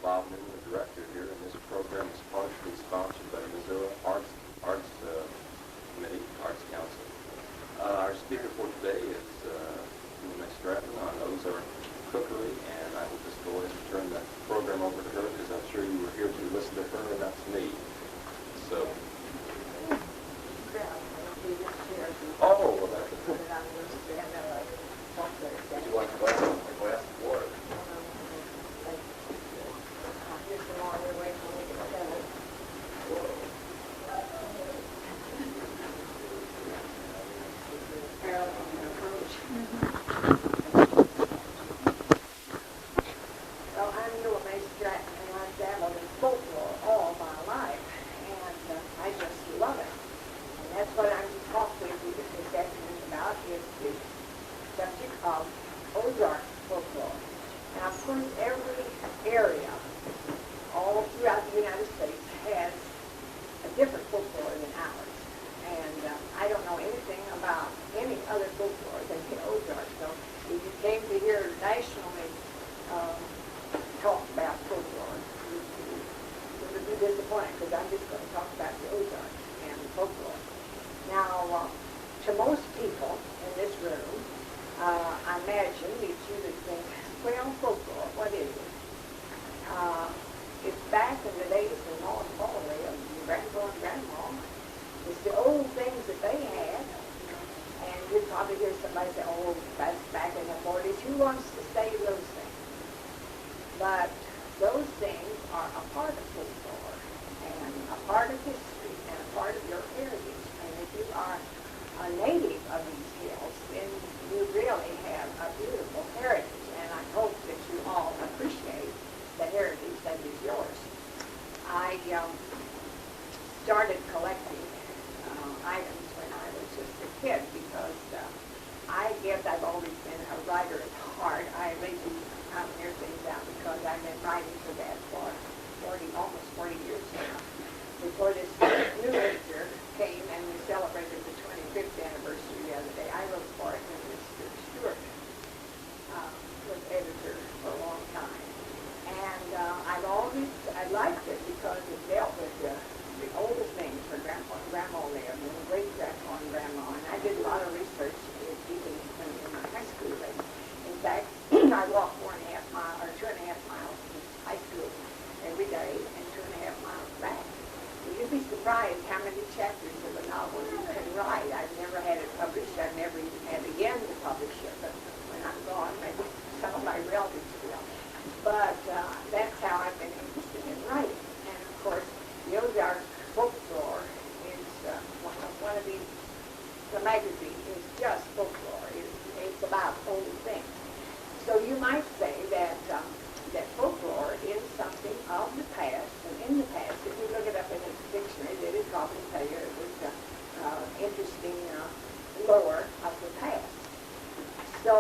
Loudman, the director here, and this program is partially sponsored by the Missouri Arts Committee, Arts Council. Our speaker for today is Eula Mae Stratton on Ozark cookery, and I will just go ahead and turn the program over to her because I'm sure you were here to listen to her, and that's me. So. Oh, well, that's would you like a glass of water? Well, I'm Eula Mae Stratton, and I've dabbled in folklore all my life, and I just love it. And that's what I'm to talk with you this afternoon about, is the subject of Ozark folklore. Now, of course, every area all throughout the United States has a different folklore than ours. And I don't know anything about any other folklore than the Ozark. So if you came to hear nationally talk about folklore, you would be disappointed, because I'm just going to talk about the Ozark and folklore. Now, to most people in this room, I imagine that you would think, well, folklore, what is it? It's back in the days when Mom and Paul lived, and Grandpa and Grandma. It's the old things that they had. And you'd probably hear somebody say, oh, that's back in the 40s. Who wants to say those things? But those things are a part of folklore, and a part of history, and a part of your heritage. And if you are a native of these hills, then you really have a beautiful heritage. And I hope that you all appreciate the heritage that is yours. I started collecting items when I was just a kid, because I guess I've always been a writer at heart. I lazy near things out because I've been writing for that for almost 40 years now. Before this new editor came and we celebrated the 25th anniversary the other day, I wrote for it when Mr. Stewart was editor for a long time. And I liked it because it dealt with the oldest things where Grandpa and Grandma lived, and great-grandpa and Grandma. And I did a lot of research even in my high school days. In fact, I walked 2.5 miles to high school every day and 2.5 miles back. You'd be surprised how many chapters of a novel you can write. I've never had it published. I've never even had again to publish it. But when I'm gone, maybe some of my relatives will. But that's how I've been interested in writing. And of course, the Ozark Folklore is one of these. The magazine is just folklore. It's about old things. So you might say that that folklore is something of the past, and in the past, if you look it up in a dictionary, they would probably tell you it was interesting lore of the past. So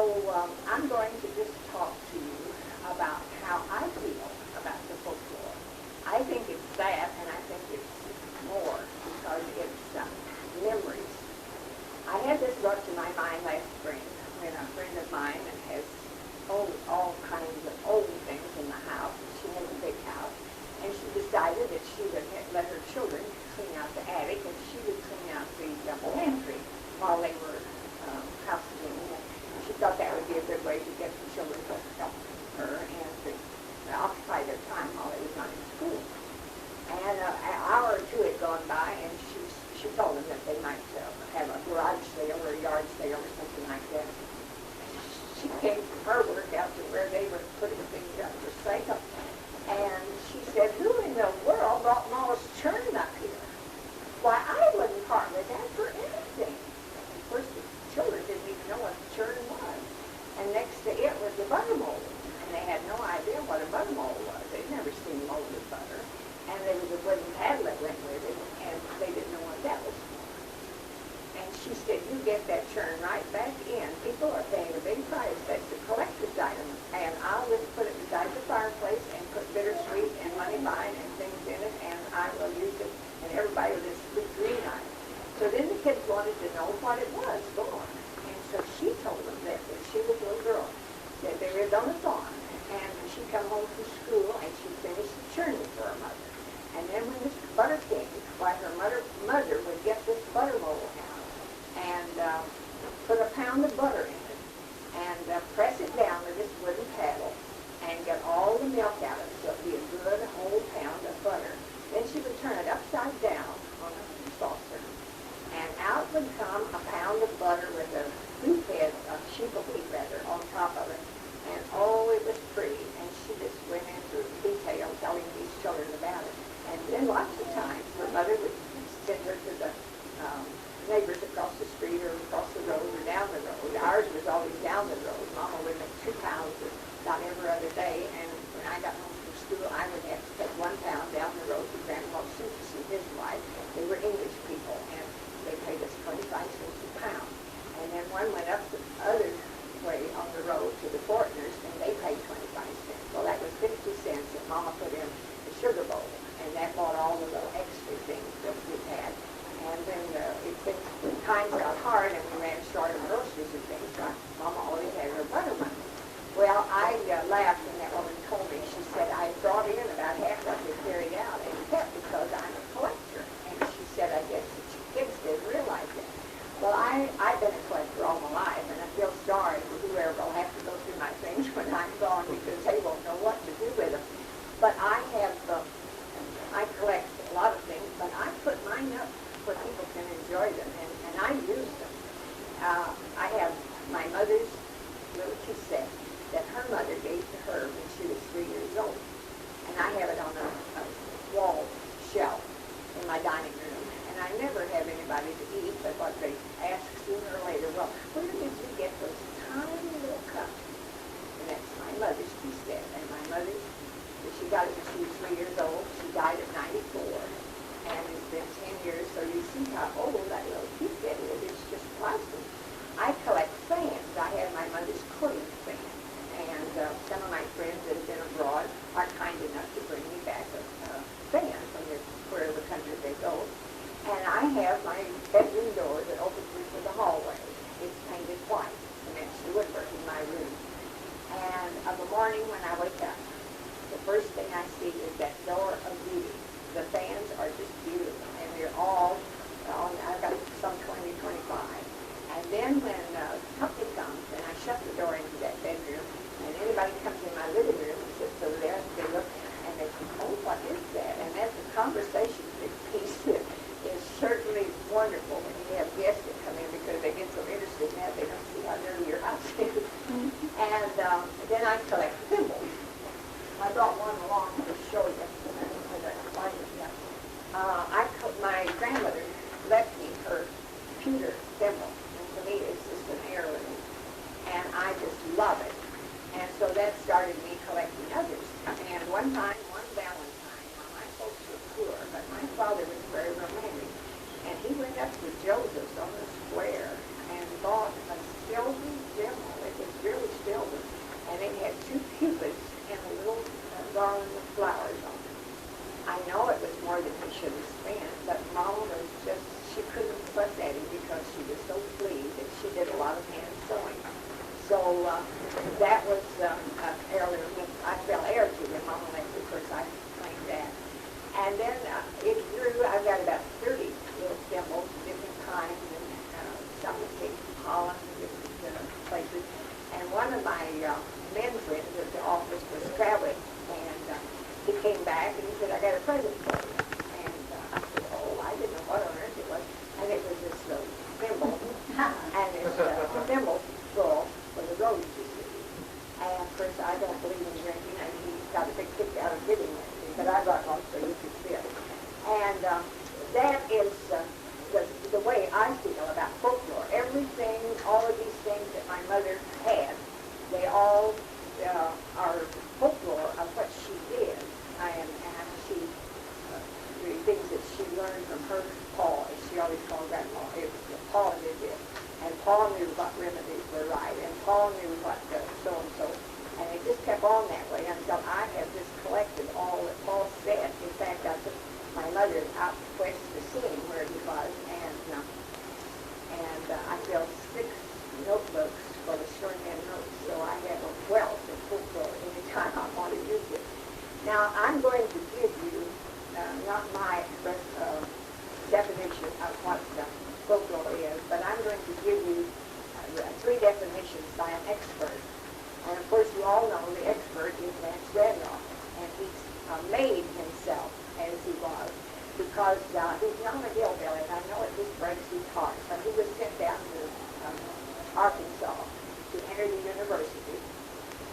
I'm going to just talk to you about how I feel about the folklore. I think it's that, and I think it's more, because it's memories. I had this brought to my mind last spring when a friend of mine has all kinds of old things in the house. She has a big house, and she decided that she would let her children clean out the attic, and she would clean out the pantry while they were house cleaning. She thought that would be a good way to get the children to help her and to occupy their time while they was not in school. And an hour or two had gone by, and she told them that they might have a garage sale or a yard sale or something like that. She came from her work out to where they were putting things up for sale, and she said, who in the world brought Mollis churn up here? Why, I wouldn't part with that for anything. Of course, the children didn't even know what the churn was. And next to it was the butter mold, and they had no idea what a butter mold was. They'd never seen molded butter. And there was a wooden paddle that went with it, and they didn't know what that was for. And she said, you get that churn right back in. People are paying a big price. That's a collector's item. And I'll just put it beside the fireplace and put bittersweet and money vine and things in it, and I will use it, and everybody will just put green on it. So then the kids wanted to know what it was for. And so she told them that she was a little girl, that they lived on a farm. And she'd come home from school, and she'd finish put a pound of butter in it, and press it down with this wooden paddle, and get all the milk out of it, so it'd be a good whole pound of butter. Then she would turn it upside down on a saucer, and out would come a pound of butter with a sheep of wheat rather, on top of it. And oh, it was pretty. And she just went into detail telling these children about it. And then lots of times her mother would send her to the neighbors across the street or across the road or down the road. Ours was always down the road. Mama would make 2 pounds about every other day. And when I got home from school, I would have to take 1 pound down the road to Grandpa Supas and his wife. They were English people, and they paid us 25 cents a pound. And then one went up the other way on the road to the Fortners, and they paid 25 cents. Well, that was 50 cents that Mama put in the sugar bowl, and that bought all the little extra things that we had. And then when times got hard and we ran short of groceries and things, Mama always had her butter money. Well, I laughed when that woman told me. She said, I brought in about half what they carried out, and kept because I'm a collector. And she said, I guess the kids didn't realize it. Well, I've been a collector all my life, and I feel sorry for whoever will have to go through my things when I'm gone because they won't know what to do with them. But I collect a lot of things, but I put mine up where people can enjoy them, and I use them. I have my mother's little cassette that her mother gave to her when she was 3 years old, and I have it on a wall shelf in my dining room. And I never have anybody to eat, but what they ask sooner or later, well, where did you get those tiny little cups? And that's my mother's cassette. And my mother, she got it when she was 3 years old. She died at 94. And it's been 10 years, so you see how old that little cassette is. It's just plastic. I collect fans. I have my mother's quilting fan. And some of my friends that have been abroad are kind enough to bring me back a fan from wherever country they go. And I have my bedroom door that opens into the hallway. It's painted white, and that's the woodwork in my room. And of the morning when I wake up, the first thing I see is that door of beauty. The fans are just beautiful, and they're all on, I've got some 20, 25. And then when company comes, and I shut the door into that bedroom, and anybody comes in my living room and sits over there, they look, and they say, oh, what is that? And that's a conversation piece that is certainly wonderful when you have guests that come in because they get so interested in that they don't see how dirty your house is. And then I collect thimbles. I brought one along to show you. My grandmother left me her pewter thimble, and to me it's just an heirloom, and I just love it. And so that started me collecting others. And one time, one Valentine, my folks were poor, but my father was very romantic, and he went up to Joseph's on the square and bought a silver thimble. It was really silver, and it had 2 cupids and a little garland of flowers on it. I know it was more than he should have spent, but Mama was just, she couldn't fuss at him because she was so pleased, and she did a lot of hand sewing. So that was an heirloom. I fell heir to him. Mama left, of course, I claimed that. And then it grew. I've got about 30 little thimbles, different kinds, and some that came from Holland, different places. And one of my men friends at the office was traveling, and he came back and he said, I got a present for you. And I said, oh, I didn't know what on earth it was. And it was this little thimble. And it's a thimble full for the road, you see. And of course, I don't believe in drinking, and he got a big kick out of giving it to me, but I brought one so you could see it. And that is the way I feel about folklore. Everything, all of these things that my mother had, they all are folklore of what she did. And she, the things that she learned from her Pa, as she always called Grandma, it was Pa did this. And Pa knew what remedies were right, and Pa knew what so-and-so. And it just kept on that way until I have just collected all that Pa said. In fact, I took my mother out west to see him where he was, and I filled 6 notebooks full of shorthand notes, so I have a wealth of folklore anytime I want to use it. Now, I'm going to give you, not my definition of what folklore is, but I'm going to give you three definitions by an expert. And of course, you all know the expert is Vance Randolph, and he's made himself as he was because he's not a hillbilly, and I know it just breaks his heart, but he was sent down to Arkansas to enter the university.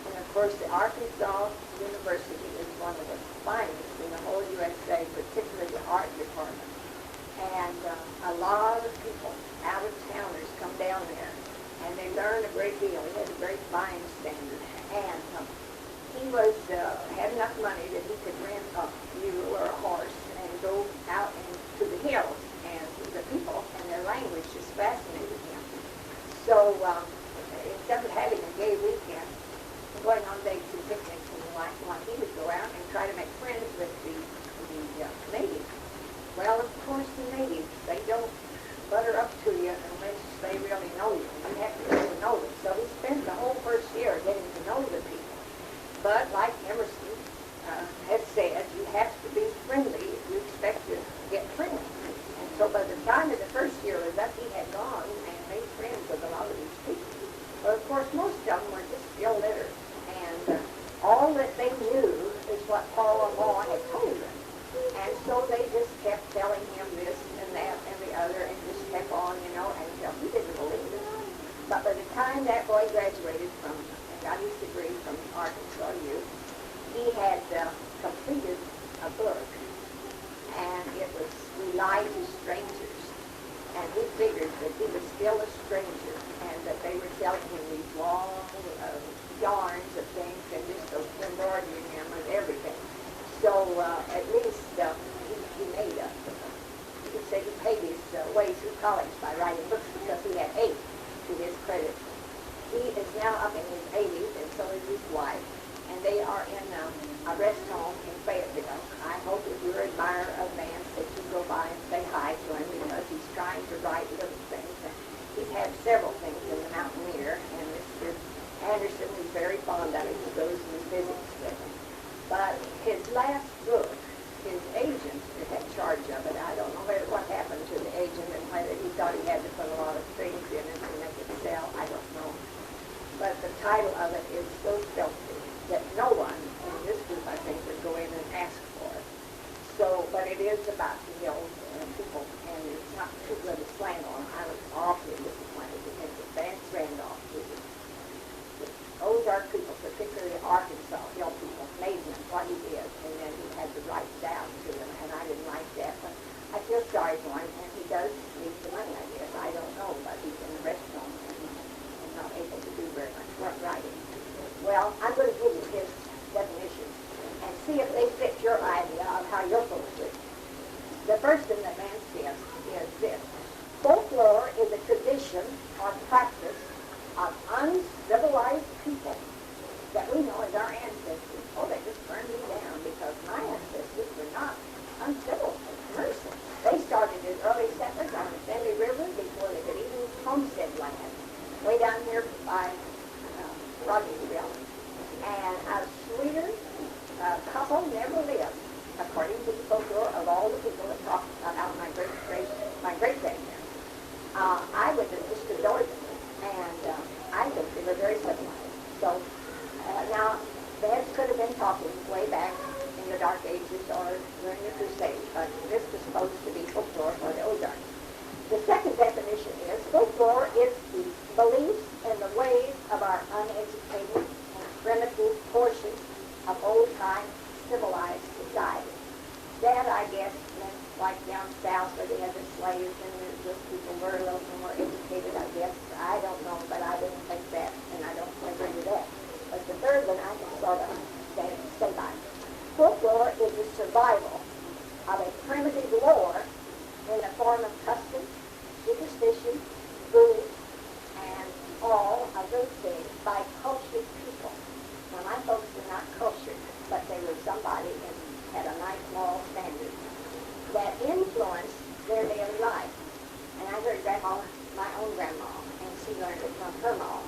And of course, the Arkansas University is one of the finest in the whole USA, particularly the art department. And a lot of people, out-of-towners, come down there, and they learn a great deal. He had a very fine standard. And he had enough money that he could rent a mule or a horse and go out into the hills. And the people and their language just fascinated him. So instead of having a gay weekend, going on dates and picnics and the like, he would go out and try to make friends with the natives. Well, of course, the natives, they don't butter up to you unless they really know you. You have to really know them. So he spent the whole first year getting to know the people. But like Emerson has said, you have to be friendly if you expect to get friends. And so by the time of the first year was up, he had gone and made friends with a lot of these people. But of course, most of them were just illiterate. And all that they knew is what Paul and Law had told them. And so they just kept telling him this and that and the other and just kept on, until he didn't believe it. But by the time that boy graduated and got his degree from Arkansas U, he had completed a book, and it was We Lied to Strangers. And he figured that he was still a stranger and that they were telling him these long yarns of things and just embroidering him and everything. So at least he made you could say he paid his way through college by writing books because he had 8 to his credit. He is now up in his 80s, and so is his wife, and they are in a rest home in Fayetteville. I hope if you're an admirer of Vance that you go by and say hi to him because he's trying to write little things. And he's had several things in the Mountaineer, and Mr. Anderson is very fond of it. He goes and visits with him. But his last book, his agent had charge of it. I don't know what happened to the agent and whether he thought he had to put a lot of things in it to make it sell. I don't know. But the title of it is so filthy that no one in this group, I think, would go in and ask for it. So, but it is about the hills and people, and it's not too good a slang on. I was awfully disappointed because of Vance Randolph, who was the Ozark people, particularly Arkansas hill people, made him what he is, and then he had to write down to them, and I didn't like that. But I feel sorry for him, and he does need the money, I guess. I don't know, but he's in the rest home and not able to do very much writing. Well, I'm going to give you his definitions and see if they fit your idea of how your folks do. The first thing that Vance says is this: folklore is a tradition or practice of uncivilized people that we know as our ancestors. Oh, they just burned me down because my ancestors were not uncivil and commercial. They started as early settlers on the Bentley River before they could even homestead land, way down here by Rodneyville. And a sweeter couple never lived, according to the folklore of all the people that talked about my great-grandparents. I would have just adored them, and I think they were very civilized. So now, Vance could have been talking way back in the Dark Ages or during the Crusades, but this was supposed to be folklore for the Ozarks. The second definition is folklore is the beliefs and the ways of our uneducated and primitive portions of old-time civilized society. That, I guess, meant like down south where they had the slaves and those people were a little more educated, I guess. I don't know, but I didn't think that, and I don't agree with that. But the third one I can sort of stay by. Folklore is the survival of a primitive lore in the form of customs, superstition, food, and all of those things by cultured people. Now, my folks were not cultured, but they were somebody and had a nice moral standard that influenced their daily life. And I heard my own grandma, and she learned it from her mom,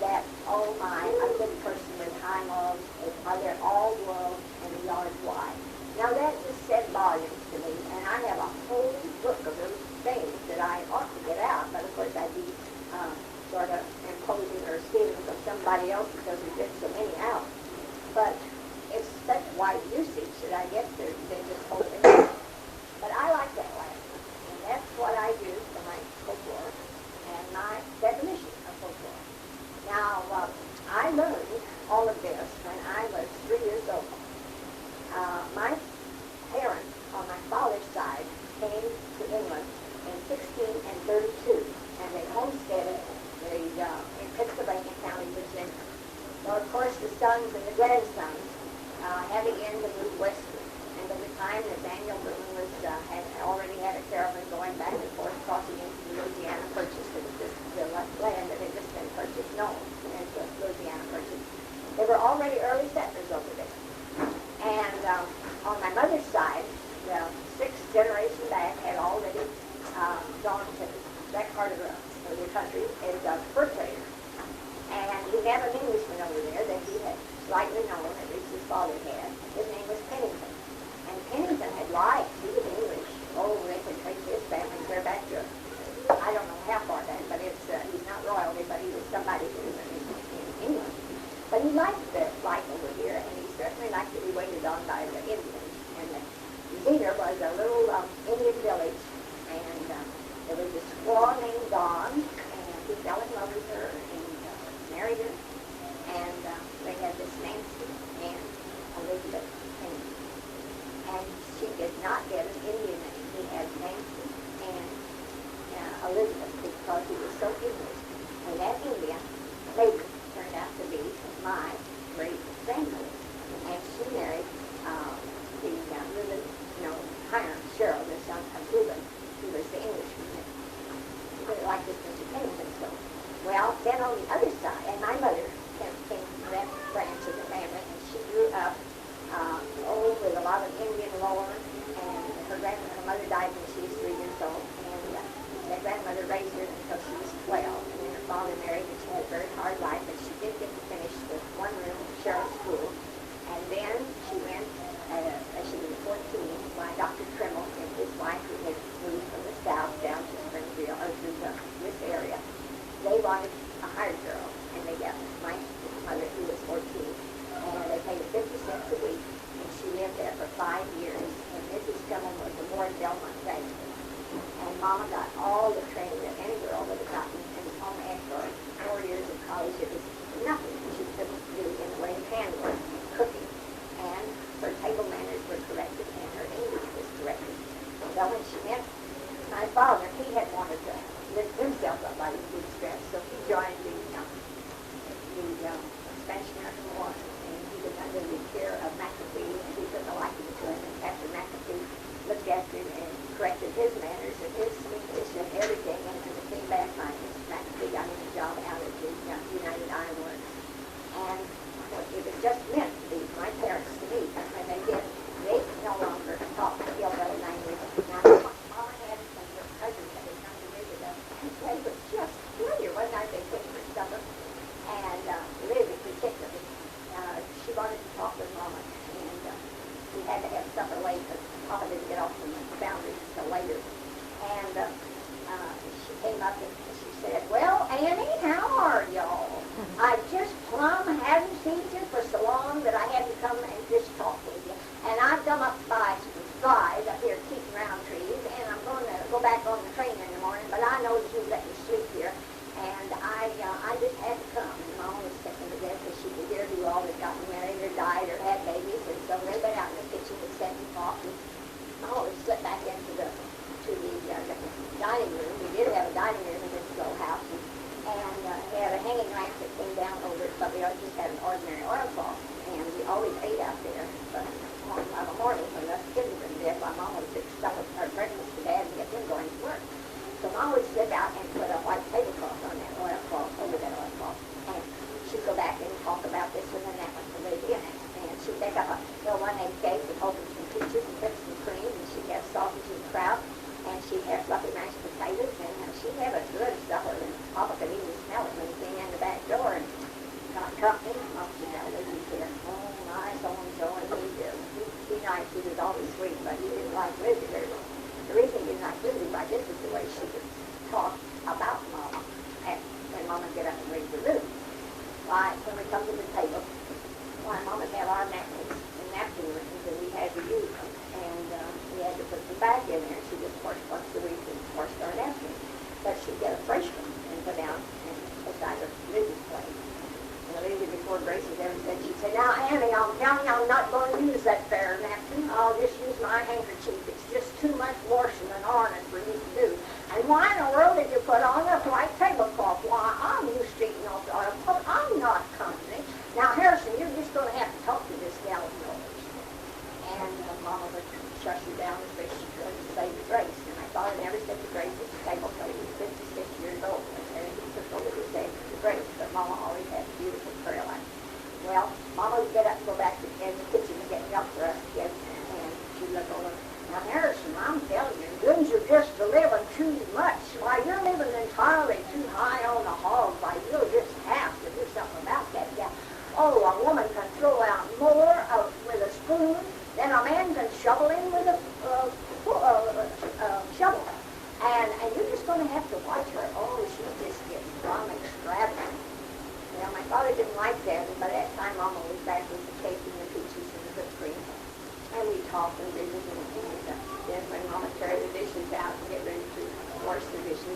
that, oh my, a good person with high morals are there all world and yards wide. Now that just said volumes to me, and I have a whole book of those things that I ought to get out, but of course I'd be sort of imposing or stealing from somebody else because we get so many out. But it's such wide usage that I guess they just hold it in. But I like that way, and that's what I use for my folklore and my definition of folklore. Now, I learned all of this when I was 3 years old. My parents on my father's side came to England in 1632, and they homesteaded in Pennsylvania County, Virginia. Well, of course, the sons and the grandsons had begun to move westward, and by the time that Daniel Boone was had already had a caravan going back and forth crossing into Louisiana Purchase, the land that had just been purchased, known as the Louisiana Purchase. There were already early settlers over there. And on my mother's side, the sixth generation back had already gone to that part of the country as a fur trader. And he had an Englishman over there that he had slightly known, at least his father had. His name was Pennington. And Pennington had lied. He was English. Oh, they could trace his family clear back to, I don't know how far back, but it's he's not royalty, but he was somebody who was in England. But he liked the life over here, and he certainly liked to be waited on by the Indians. And Xena was a little Indian village, and there was a squaw named Dawn, and he fell in love with her and married her. And they had this Nancy and Elizabeth. And she did not get an Indian name. He had Nancy and Elizabeth because he was so English. And that Indian lady turned out to be my great grandmother, and she married the Reuben, Hiram Sherrill, the son of Reuben, who was the Englishman. She really liked this Mr. Pennington so. Well, then on the other side, and my mother came from that branch of the family, and she grew up with a lot of Indian lore, and her mother died when she was 3 years old, and that grandmother raised her until she was 12, and then her father married, and she had a very hard life, but she did get to finish the one-room Sherrill School, and then she went, as she was 14, by Dr. Trimmel and his wife, who had moved from the south down to Springfield, or to this area. They wanted a hired girl, and they got my mother, who was 14, and they paid her 50 cents a week, and she lived there for 5 years, and Mrs. Trimmel was the Ward Belmont graduate. And Mama got all the training that any girl would have gotten, and only after 4 years of college, it was nothing she couldn't do in the way of handwork, cooking, and her table manners were corrected, and her English was corrected. So when she met my father, he had wanted to lift himself up by his bootstraps, so he joined the Spanish-American War, and he was under the care of McAfee, and he took a liking to him, and Captain McAfee looked after him and corrected his manners and his English and everything, and when he came back, McAfee got him a job out at the United Iron Works. And it was just meant to be my parents to me, and when they did, they no longer talked the hillbilly language. Now, all I had was your cousins that had come to visit us, and they were just familiar. One night they came for supper, and Liz particularly, she wanted to talk with Mama, and we had to have supper late because Papa didn't get off from the boundaries until later. And she came up and she said, "Well, Annie, how are y'all? I just plumb hadn't seen you for so long that I had to come and just talk with you. And I've come up by some flies up here keeping round trees, and I'm going to go back on the train in the morning, but I know that you let me sleep here. And I just had to come." And Mom was sitting to death because she could hear who all had gotten married or died or had babies, and so they went out in the kitchen to set and talk. And Mom would slip back into the dining room. We did have a dining room in this little house, and had a hanging lamp that came down over it, but we just had an ordinary oilcloth, and we always ate out there. But on the morning when us kids were in bed, my Mom would fix supper or breakfast to Dad and get them going to work. So Mom would slip out and put a white tablecloth on that oilcloth, over that oilcloth, and she'd go back and talk about this one and that one for the dinner. And she'd take up a little one-egg cake with open some peaches and put some cream, and she'd have sausage and kraut, and she'd have fluffy mashed potatoes, and she'd have a good supper, and Papa could even smell it when he came in the back door and got company. Mom said, "Now, ladies here, oh, my so-and-so, and he'd be nice, he was always sweet." Mama get up and read the room. Why, when we come to the table, why, Mama had our napkins and napkin rings, and we had to use them. And we had to put them back in there. She just washed once a week and washed our napkins. But she'd get a fresh one and put down and beside her Mrs. plate. And the lady before Grace was ever said, she'd say, now, Annie, I'm not going to use that there napkin. I'll just use my handkerchief. It's just too much washing and ironing for you to do. And why in the world did you put on a white tablecloth? Why, I'm used to eating off the oil. I'm not company. Now, Harrison, you're just going to have to talk to this gal of yours. And Mama would shut her down as best she could and say to Grace. And my father never said to Grace at the table till he was 56 years old. And he took over his day to Grace. But Mama always had a beautiful prayer life. Well, Mama would get up and go back in the kitchen and get milk for us kids. And she'd look over. Now, Harrison, I'm telling you, goods are just a living too much. Why, you're living entirely too high on the hog. Why, you'll just have to do something about that. Yeah. Oh, a woman can throw out more with a spoon than a man can shovel in with a shovel. And you're just going to have to watch her. Oh, she's just getting plumb extravagant. Well, my father didn't like that, and by that time, Mama was back with the cake and the peaches and the whipped cream. And we talked and visited, and then when Mama carried the dishes out and get ready to wash the dishes,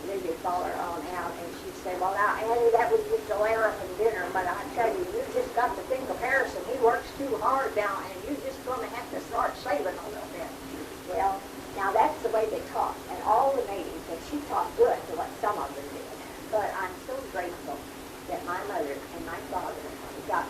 Lydia followed her on out, and she'd say, well, now, Annie, that was just a Larapin dinner, but I tell you, you just got to think of Harrison. He works too hard now, and you're just going to have to start saving a little bit. Well, now, that's the way they taught, and all the natives, and she taught good to what some of them did. But I'm so grateful that my mother and my father got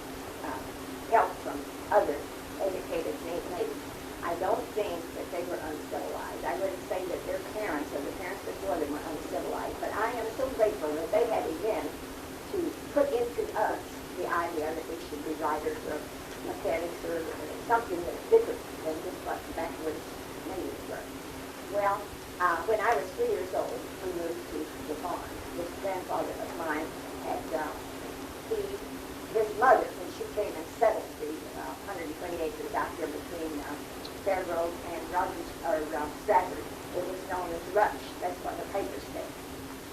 help from other educated natives. I don't think that they were uncivilized. I wouldn't say that their parents or the parents before them were uncivilized, but I am so grateful that they had again to put into us the idea that we should be writers or mechanics or something that's different than just what the backwoods natives were. Well, when I was 3 years old, we moved to the farm. This grandfather of mine had, his mother, when she came and settled the 120 acres out here between Fairgrove and Stratford, it was known as Rush. That's what the papers said.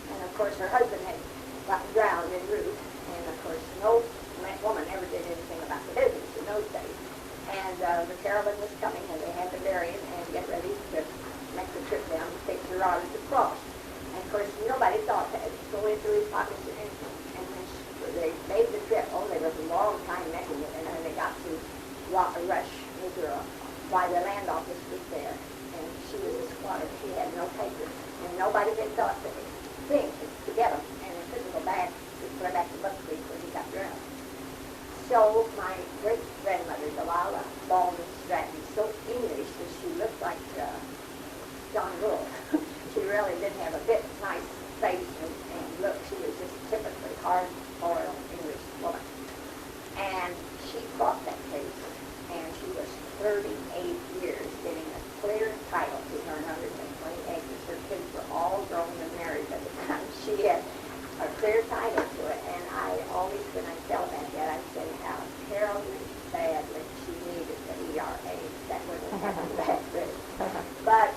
And of course, her husband had gotten drowned en route, and of course, no woman ever did anything about the business in those days. And the caravan was coming, and they had to bury him and get ready to make the trip down to take the Rogers across. And of course, nobody thought that it was going through his pockets or anything. And when they made the trip, there was a long time making it, and then they got to Rush, Missouri. Why, the land office was there, and she was a squatter. She had no papers, and nobody had thought to think to get them, and they couldn't go back to Buck Creek where he got drowned. So my great-grandmother, Eula Mae Stratton, so English that she looked like John Bull. She really didn't have a bit nice face and look. She was just typically hard-boiled English woman. And she fought that case, and she was 38 years getting a clear title to her 120 acres. Her kids were all grown and married by the time she had a clear title to it. And I always, when I tell about that, I say how terribly badly she needed the ERA. That wouldn't have happened back then. But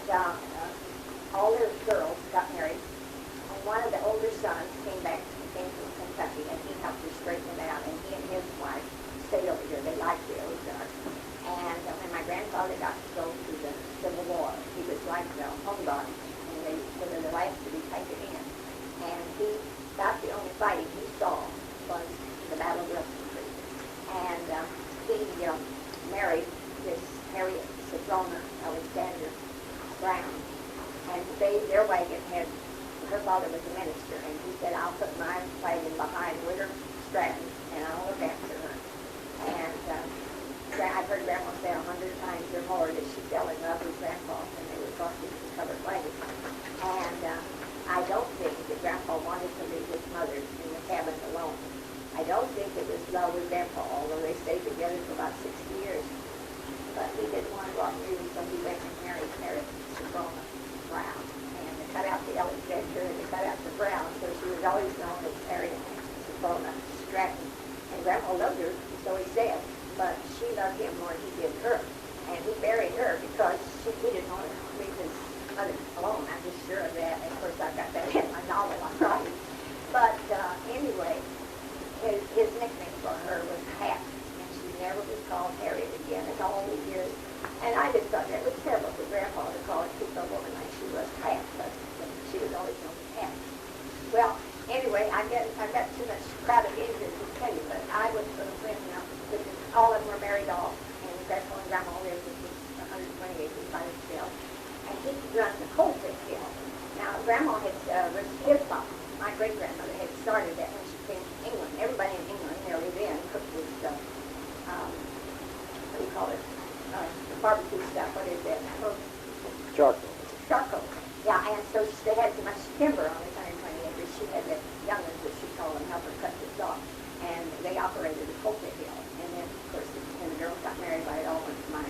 all their girls got married. And one of the older sons came from Kentucky, and he helped her straighten it out. And he and his wife stayed over here. They liked the Ozarks. And when my grandfather got to go to the Civil War, he was like the home guard, and they were the last to be taken in. And about the only fighting he saw was the Battle of Wilson Creek. And he married this Harriet Soprona Alexander Brown, and their wagon had, her father was a minister, and he said, I'll put my wagon behind Witter Stratton, and I'll look after her. And I've heard Grandma say 100 times or more that she fell in love with Grandpa, and they were crossing the covered wagon. And I don't think that Grandpa wanted to leave his mother in the cabin alone. I don't think it was love with Grandpa, although they stayed together for about 60 years. But he didn't want to go out and leave, so he went and married Harriet Soprona Brown. And they cut out the Alexander and they cut out the Brown, so she was always known as Harriet Soprona Stratton. And Grandpa loved her, so he said, but she loved him more than he did her. And he buried her because he didn't want to leave his mother alone. I'm just sure of that. And of course, I got that in my novel I'm writing. But too much crowded interest to tell you, but I was going to friend now. All of them were married off, and Grandpa and Grandma lived with 120 acres by themselves. And he run the coal pit hill. Now, Grandma had, his father, my great-grandmother, had started that when she came to England. Everybody in England nearly then cooked this, what do you call it, barbecue stuff. What is that? Charcoal. Charcoal. Yeah, and so they had so much timber on this 120 acres. She had the young ones, that she called them, help her cut this off. And they operated the coal pit hill. And then, of course, when the girls got married, it all went to my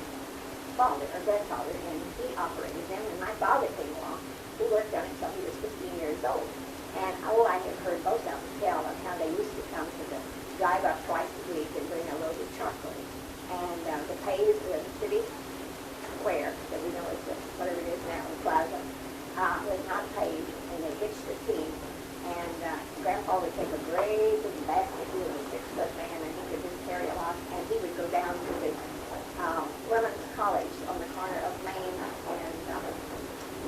father, or grandfather, and he operated them. And my father came along. He worked on it until he was 15 years old. And, I have heard both of them tell of how they used to come to the drive up twice a week and bring a load of charcoal. And the paved the city square, that we know is whatever it is now, the plaza, was not paved, and they hitched the team. And Grandpa would take a great big basket. He was a 6-foot man, and he could just carry a lot. And he would go down to the Women's College on the corner of Main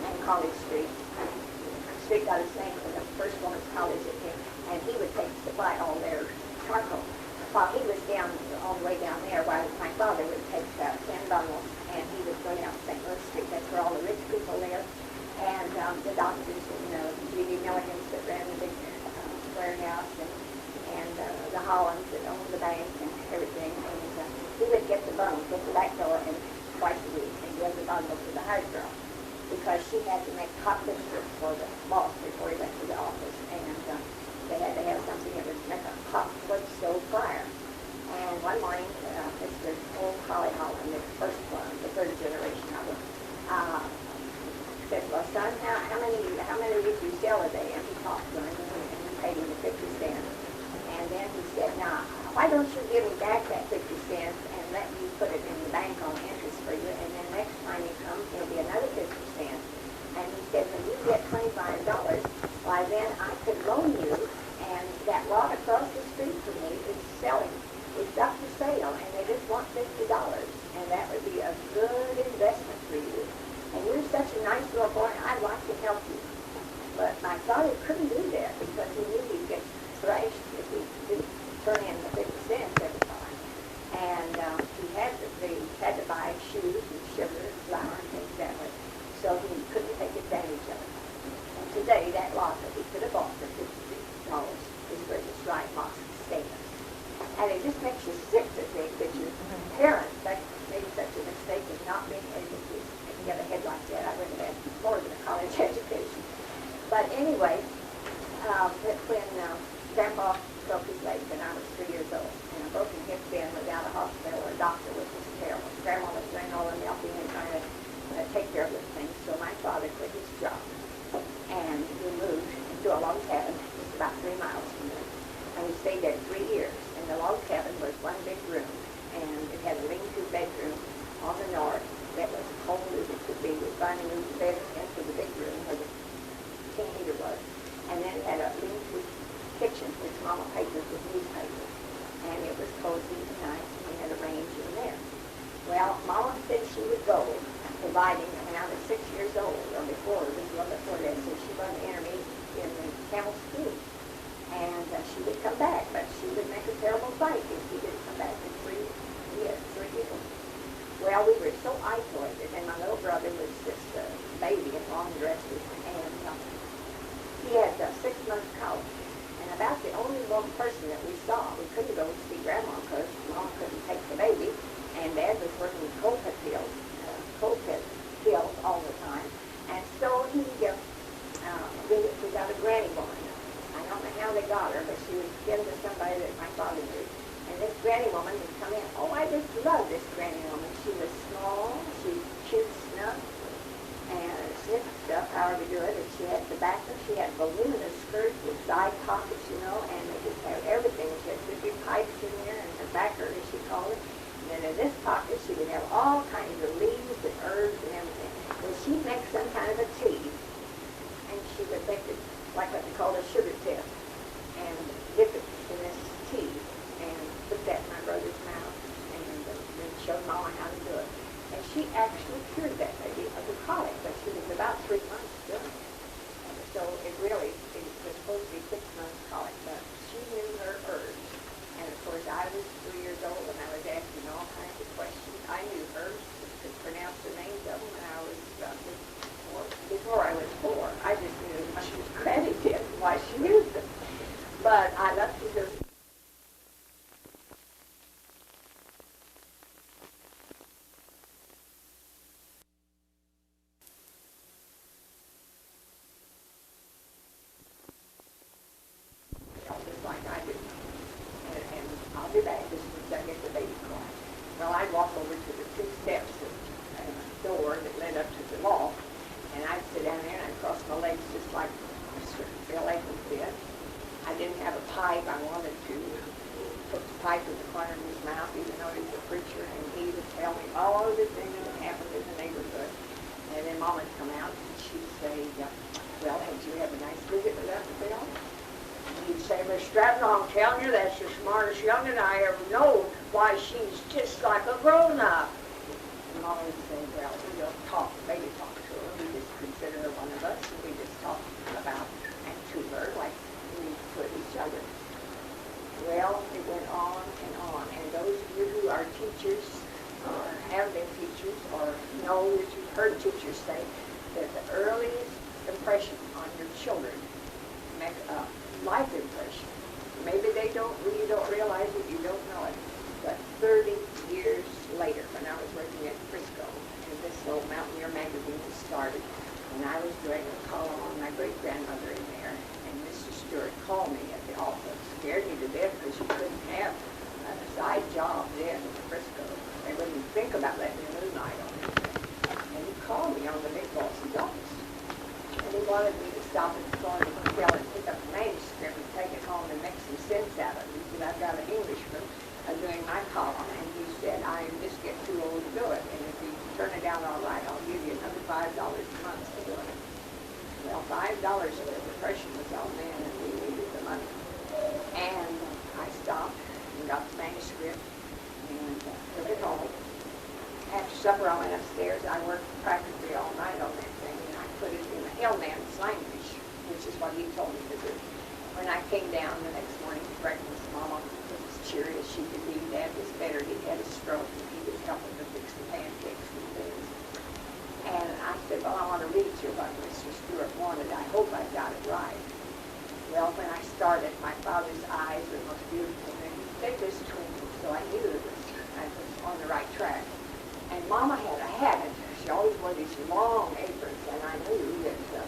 and College Street. The street got his name from the first women's college at him, and he would take supply all their charcoal. While he was down all the way down there, while my father would take 10 bundles, and he would go down St. Louis Street. That's where all the rich people live, and the doctors and G.D. Milligans that ran the big warehouse, and the Hollands that owned the bank and everything. And he would get the bundles, get the back door, and twice a week, and give the bundle to the hired girl, because she had to make hot biscuits for the boss before he went to the office, and they had to have something that would make a hot wood stove fire. And one morning, Mr. Old Holly Holland, the first one, the third generation of it, said, "Well, son, how many did you sell a day?" And he talked to him, and he paid him the 50 cents. And then he said, "Now, why don't you give me back that 50 cents and let me put it in the bank on interest for you, and then next time you come, it'll be another 50 cents." And he said, "When you get $25, why then I could loan you, and that lot across the street from me is selling. It's up for sale, and they just want $50, and that would be a good investment for you. And you're such a nice little boy, I'd like to help you." But my father couldn't do that, because he knew he'd get thrashed if he didn't turn in the 50 cents every time. And he had to buy shoes and sugar and flour and things that way, so he couldn't take advantage of it. And today, that lot that he could have bought for $50 is where the Stride Mosque stands. And it just makes you sick to think that your parents made such a mistake of not being able to get ahead like that. I would have had more than a college education. But anyway, when Grandpa broke his leg when I was 3 years old, and a broken hip then without a hospital or a doctor was just terrible. Grandma was doing all the milking and trying to take care of the things, so my father quit his job. And we moved into a log cabin just about 3 miles from there. And we stayed there 3 years. And the log cabin was one big room, and it had a lean-to bedroom on the north that was cold as it could be. We finally moved the bed into the big room where the king heater was. And then it had a lean-to kitchen, which Mama papered with newspapers. And it was cozy and nice, and we had a range in there. Well, Mama said she would go, providing when I was 6 years old, or before, it was a little before that, so she run the intermediate in the Camel School. And she would come back, but she would make a terrible fight if she didn't come back in 3 years. Well, we were so isolated, and my little brother was just a baby in long dresses, and he had 6 months college. And about the only one person that we saw, we couldn't go to see Grandma because Mom couldn't take the baby, and Dad was working in coal pit hills all the time. And so we got a granny woman. I don't know how they got her, but she was given to somebody that my father knew. And this granny woman would come in. Oh, I just love this granny woman. She was small, she chewed snuff, and sniffed stuff, however good, and she had tobacco. She had voluminous skirts with side pockets, and they just had everything. She had 50 pipes in there, and tobacco, as she called it. And in this pocket, she would have all kinds of leaves and herbs and everything. And she'd make some kind of a tea, and she would make it like what they call a sugar tip, and dip it in this tea, and put that in my brother's mouth, and then showed Mama how to do it. And she actually cured that baby of the colic, but she was about 3 months doing it. So it was supposed to be 6 months colic, but she But I love to hear. Just like I do. And I'll be back as soon as I get the baby quiet. Well, I'd walk over to the 2 steps and a door that led up to the loft, and I'd sit down there and I'd cross my legs just like Mr. Bill Aikens did. I didn't have a pipe. I wanted to put the pipe in the corner of his mouth, even though he was a preacher, and he would tell me all the things that happened in the neighborhood. And then Mom would come out and she'd say, well, did you have a nice visit with Uncle Bill? And he'd say, Miss Stratton, I'm telling you, that's the smartest young'un I ever know. Why, she's just like a grown-up. And Mom would say, well, we don't talk, maybe talk to her. We just consider her one of us, and we just talk about and to her like we put each other. Well, it went on, and those of you who are teachers, or have been teachers, or know that you've heard teachers say that the earliest impression on your children make a life impression. Maybe they you don't realize it, you don't know it, but 30 years later, when I was working at Frisco, and this little Mountaineer magazine was started, and I was doing a column on my great-grandmother in there, and Mr. Stewart called me at the office, scared me to death because you couldn't have a side job then at Frisco. They wouldn't think about letting you moonlight on anything. And he called me on the big boss's office, and he wanted me to stop at the corner of the hotel and pick up the manuscript and take it home and make some sense out of it. He said, I've got an Englishman doing my column, and he said, I just get too old to do it, and if you turn it down all right, I'll give you another $5 a month for doing it. Well, $5 for the depression was all man, and we needed the money. And I stopped and got the manuscript and took it home. After supper, I went upstairs. I worked practically all night on that thing, and I put it in the hellman's language, which is what he told me to do. When I came down the next morning to breakfast, Mama was as cheery as she could be. Dad was better. He had a stroke, and he was helping to fix the pancakes and things. And I said, well, I want to read you what Mr. Stewart wanted. I hope I got it right. Well, when I started, my father's eyes were most beautiful, and they just twinkled, so I knew I was on the right track. And Mama had a habit. She always wore these long aprons, and I knew that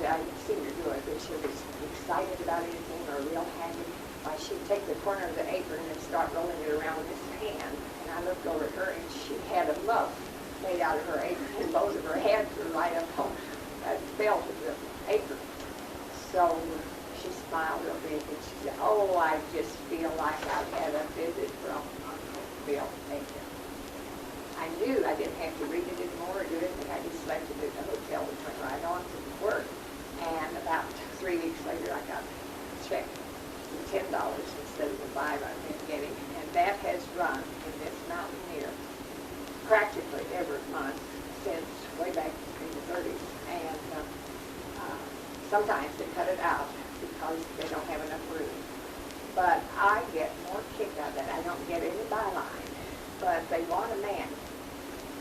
I'd seen her do it, that she was excited about anything or real happy. Why, she'd take the corner of the apron and start rolling it around with this hand, and I looked over at her, and she had a muff made out of her apron, and both of her hands were right up on the belt of the apron. So she smiled real big, and she said, oh, I just feel like I've had a visit from Uncle Bill. Thank you. I knew I didn't have to read it anymore or do anything. I just left it at the hotel and went right on to work. And about 3 weeks later, I got a check for $10 instead of the $5 I've been getting. And that has run in this Mountaineer practically every month since way back in the 30s. And sometimes they cut it out because they don't have enough room. But I get more kick out of that. I don't get any byline. But they want a man.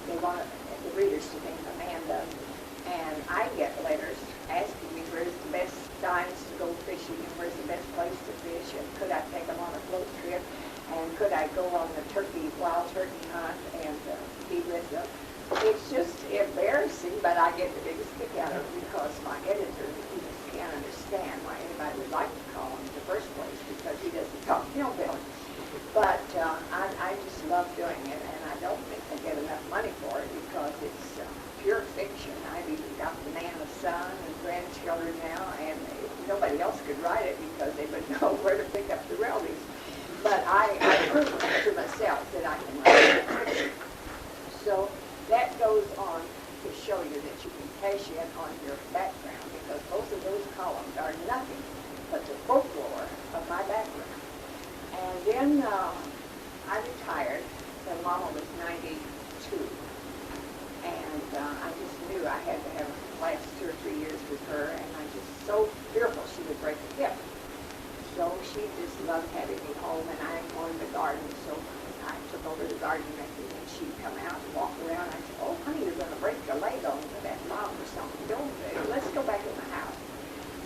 They want the readers to think a man does. And I get letters asking me where's the best times to go fishing and where's the best place to fish and could I take them on a float trip and could I go on the wild turkey hunt and be with them. It's just embarrassing, but I get the biggest kick out of it because my editor he just can't understand why anybody would like to call him in the first place because he doesn't talk hillbilly. But I just love doing it, and I don't think I get enough money for it because it's pure fiction. I've even got the man a son and grandchildren now, and nobody else could write it because they would know where to pick up the royalties. But I prove to myself that I can write fiction. So that goes on to show you that you can cash in on your background because both of those columns are nothing but the folklore of my background. And then I retired when Mama was 92. And I just knew I had to have the last 2 or 3 years with her, and I was just so fearful she would break a hip. So she just loved having me home, and I wanted the garden, so I took over the garden method, and she'd come out and walk around. I said, oh, honey, you're going to break your leg on that mom or something. Don't do it. Let's go back in the house.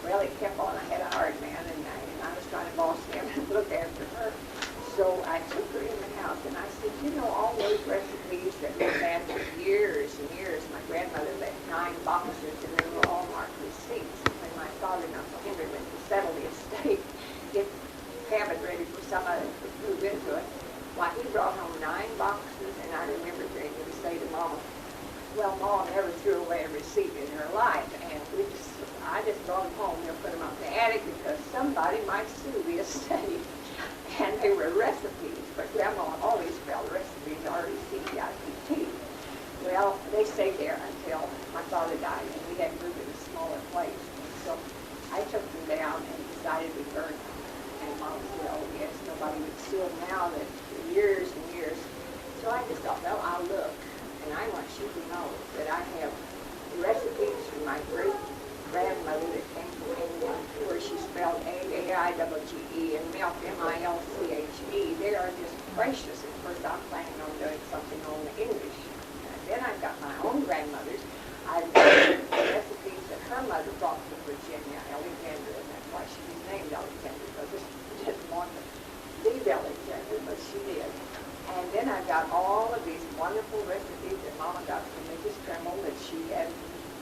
Well, it kept on. I had a hard man, and I said, you know, all those recipes that we've had for years and years, my grandmother left 9 boxes, and they were all marked receipts. When my father and Uncle Henry went to settle the estate, get cabin ready for somebody to move into it, why, he brought home 9 boxes, and I remember hearing him say to Mama, well, Mom never threw away a receipt in her life, and I just brought them home. They'll put them up in the attic because somebody might sue the estate. And they were recipes, but Grandma always spelled recipes R-E-C-I-P-T. Well, they stayed there until my father died, and we had to move to a smaller place. And so I took them down and decided to burn them. And Mom said, oh yes, nobody would sue them now, that for years and years. So I just thought, well, I'll look. And I want you to know that I have recipes from my great-grandmother that came from England, where she spelled A-A-I-G-G-E and milk M-I-L-C-H-E. They are just precious. Of course, I'm planning on doing something on the English. And then I've got my own grandmother's. I've got the recipes that her mother brought from Virginia, Alexandria, and that's why she was named Alexandria, because she didn't want to leave Alexandria, but she did. And then I've got all of these wonderful recipes that Mama got from Mrs. Tremble that she had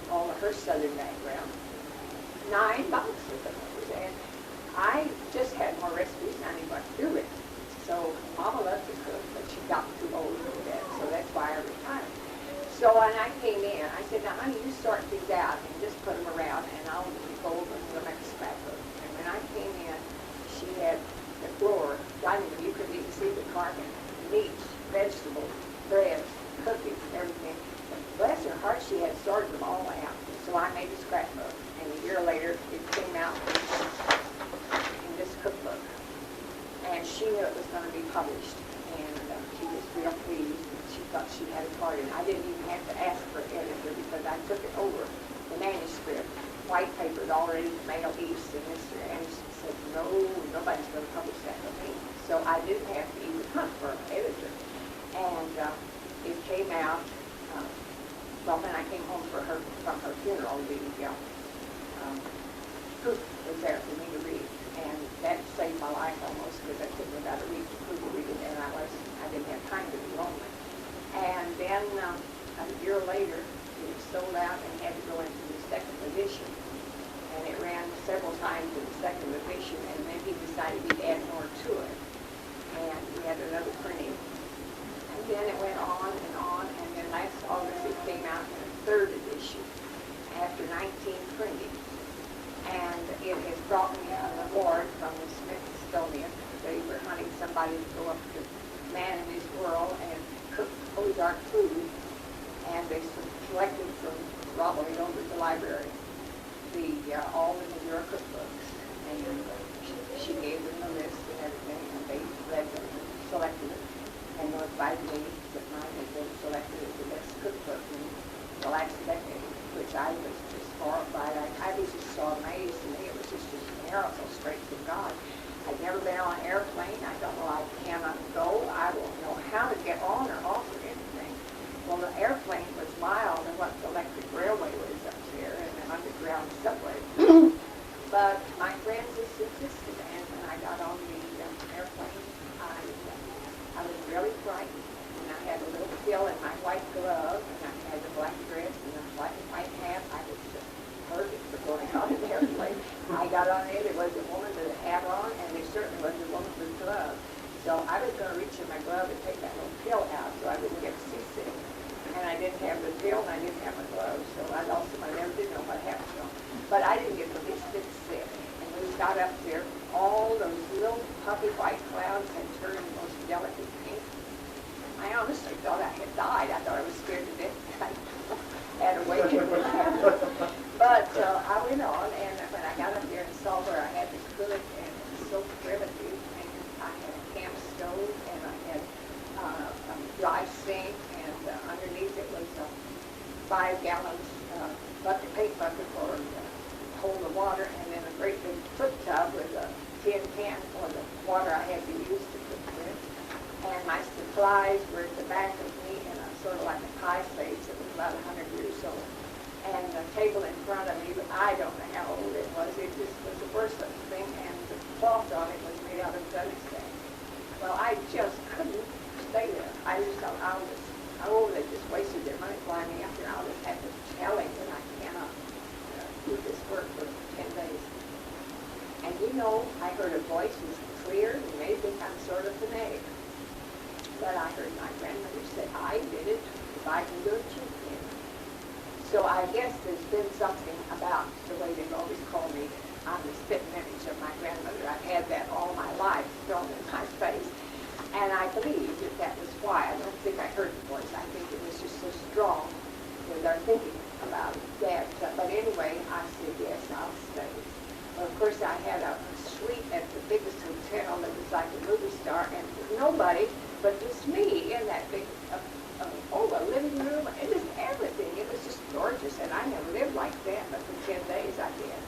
all of her southern background. 9 boxes of those. And I just had more recipes than anybody to do it. So Mama loved to cook, but she got too old for that. So that's why I retired. So when I came in, I said, now honey, you sort these out and just put them around, and I'll fold them to make a scrapbook. And when I came in, she had the floor, dining room, you couldn't even see the carpet. Meats, vegetables, breads, cookies, everything. Bless her heart, she had sorted them all out. So I made a scrapbook, and a year later, it came out in this cookbook. And she knew it was going to be published, and she was real pleased. She thought she had a part in it. I didn't even have to ask for an editor because I took it over, the manuscript, white papered already, Mail East, and Mr. Anderson said, no, nobody's going to publish that with me. So I didn't have to even hunt for an editor. And it came out, well, when I came home from her funeral, the proof was there for me to read. And that saved my life almost, because it took me about a week to proofread it, and I didn't have time to be lonely. And then a year later, it was sold out and had to go into the 2nd edition. And it ran several times in the 2nd edition, and then he decided he'd add more to it. And we had another printing. And then it went on, and then last August it came out in a 3rd edition after 19 printings. And it has brought me an award from the Smithsonian. They were hunting somebody to go up to Man in His World and cook Ozark food. And they selected from Robbery over at the library all the New York cookbooks. And she gave them the list and everything, and they read them and selected it, and notified me that mine had been selected as the best cookbook in the last decade, which I was just horrified. I was just so amazed. To me, it was just a miracle straight from God. I'd never been on an airplane. I don't know, I cannot go. I don't know how to get on or off or anything. Well, the airplane was mild than what the electric railway was up there and the underground subway. But my friends insisted, and when I got on the airplane, I was really frightened. And I had a little pill in my white glove, and I had the black dress and the white hat. I was just perfect for going on an airplane. I got on there was a woman with a hat on, and there certainly was a woman with gloves. So I was going to reach in my glove and take that little pill out so I wouldn't get seasick. And I didn't have the pill, and I didn't have my gloves, so I lost them. I never did know what happened to them. But I didn't get the least bit sick. And when we got up there, all those little puffy white clouds had turned the most delicate pink. I honestly thought I had died. I thought I was scared to death. I had awakened. But I went on, and when I got up there and saw where I had the cook, and it was so primitive, and I had a camp stove, and I had a dry sink, and underneath it was a 5-gallon bucket, paint bucket for hold the water, and then a great big foot tub with a tin can for the water I had to use to cook with. And my supplies were at the back of me in a sort of like a pie place that was about 100 years old. And the table in front of me, I don't know how old it was. It just was the worst looking thing, and the cloth on it was made out of gunny stain. Well, I just couldn't stay there. I just thought, they just wasted their money flying me out there. I'll just have to tell him that I cannot do this work for 10 days. And you know, I heard a voice was clear, and maybe I'm sort of fanatic. But I heard my grandmother say, I did it. If I can do it, you can. So I guess there's been something about the way they've always called me. I'm the spitting image of my grandmother. I've had that all my life thrown in my face. And I believe that was why. I don't think I heard the voice. I think it was just so strong with our thinking about that. But anyway, I said, yes, I'll stay. Well, of course, I had a suite at the biggest hotel that was like a movie star, and nobody but just me in that big, a living room. It was everything. It was just gorgeous, and I never lived like that, but for 10 days I did.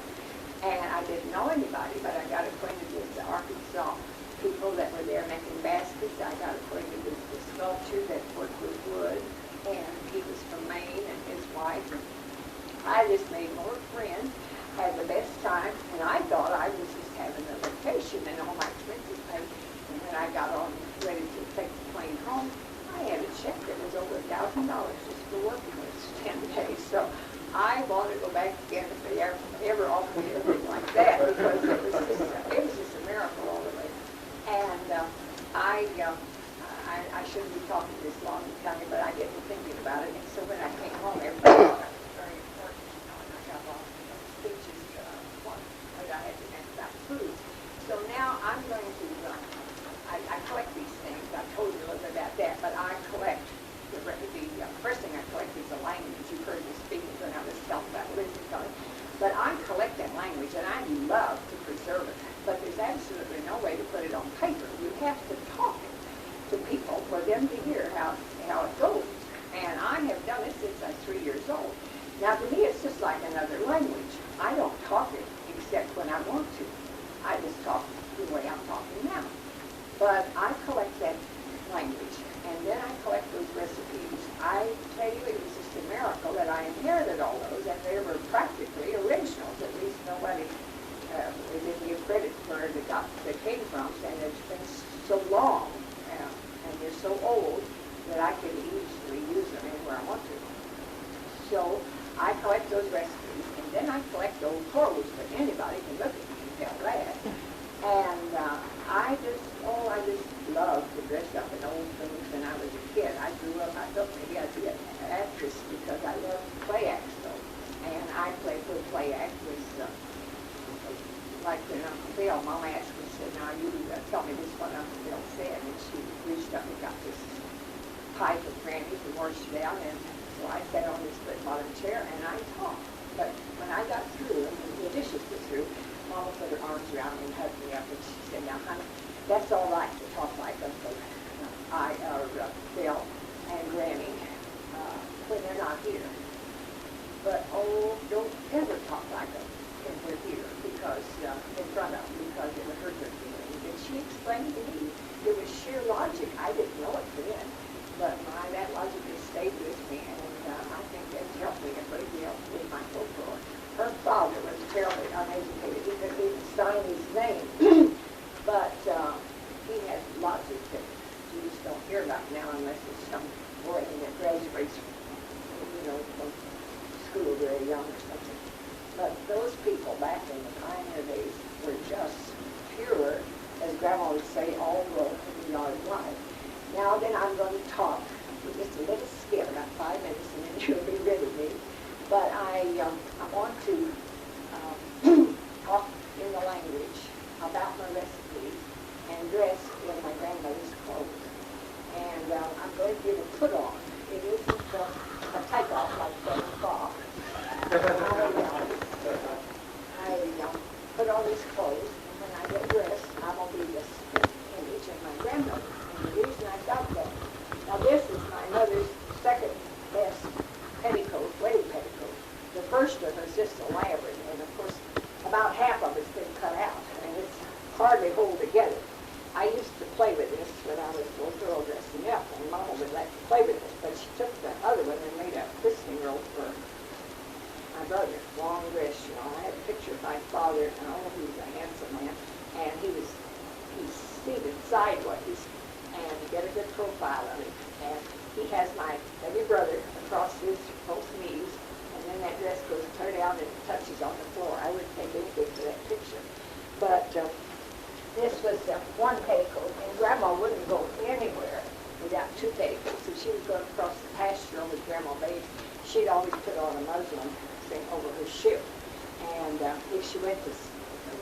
And I didn't know anybody, but I got acquainted with the Arkansas people that were there making baskets. I got acquainted with the sculptor that worked with wood, and he was from Maine, and his wife. And I just made more friends, had the best time, and I thought I was just having a vacation and all my expenses paid. And when I got on ready to take the plane home, I had a check that was over $1,000 just for working those 10 days. So I want to go back again if they ever offer me anything like that, because it was just a miracle all the way. And I shouldn't be talking this long and telling you, but I get to thinking about it. And so when I came home, everybody thought it was very important, and I got lots of speeches that I had to make about food. So now I'm going to, I collect these things. I told you a little bit about that, but I collect the first thing I collect is the language. You've heard me speaking when I was telling about Lizzie Kelly. But I collect that language, and I love to preserve it. But there's absolutely no way to put it on paper. You have to talk it to people for them to hear how it goes. And I have done it since I was 3 years old. Now, to me, it's just like another language. I don't talk it except when I want to. I just talk the way I'm talking now. But I collect that language, and then I collect those recipes. I tell you, it was just a miracle that I inherited all those, and they were practically originals. At least nobody didn't give credit for where they came from, saying it's been so long, and they're so old that I could easily use them anywhere I want to. So I collect those recipes, and then I collect old clothes, but anybody can look at me and tell that. And I just love to dress up in old things when I was a kid. I grew up, I thought maybe I'd be an actress because I love play acts, though. And I played for a play act was like when Uncle Bill, Mama asked me, said, now you tell me this what Uncle Bill said. And she reached up and got this pipe of Granny's and washed it down. And so I sat on this split-bottom chair and I talked. But when I got through, and the dishes were through, Mama put her arms around me and hugged me up, and she said, now, honey, that's all right to talk like Uncle Bill and Granny when they're not here. But, oh, don't ever talk like them when we're here, because, in front of them, because it would hurt their feelings. And she explained to me, it was sheer logic. I didn't know it then, but that logic has stayed with me, and I think that's helped me a great deal with my folklore. Her father was terribly uneducated. He couldn't even sign his name. But he had lots of things you just don't hear about now unless it's some boy that graduates from school very young or something. But those people back in the pioneer days were just pure, as Grandma would say, all growth in the yard life. Now then I'm going to talk for just a little skit, about 5 minutes, and then you'll be rid of me. But I want to talk in the language about my recipes and dress in my grandmother's clothes. And I'm going to give a put-on. It isn't a take-off like the frock. I put on these clothes, and when I get dressed, I'm going to be the image of my grandmother. And the reason I got that, now this is my mother's second best petticoat, wedding petticoat. The first one was just elaborate, and of course, about half of it's been cut out, and it's hardly hold together. I used to play with this when I was a little girl dressing up, and Mama would let me play with it, but she took the other one and made a christening robe for my brother, long dress, I had a picture of my father, and he was a handsome man, and he's seated sideways, and get a good profile of him. And he has my baby brother across his both knees, and then that dress goes clear down and touches on the floor. I wouldn't take anything for that picture. But this was one petticoat, and Grandma wouldn't go anywhere without two petticoats. If she was going across the pasture with Grandma Babe, she'd always put on a muslin thing over her shoe. And if she went to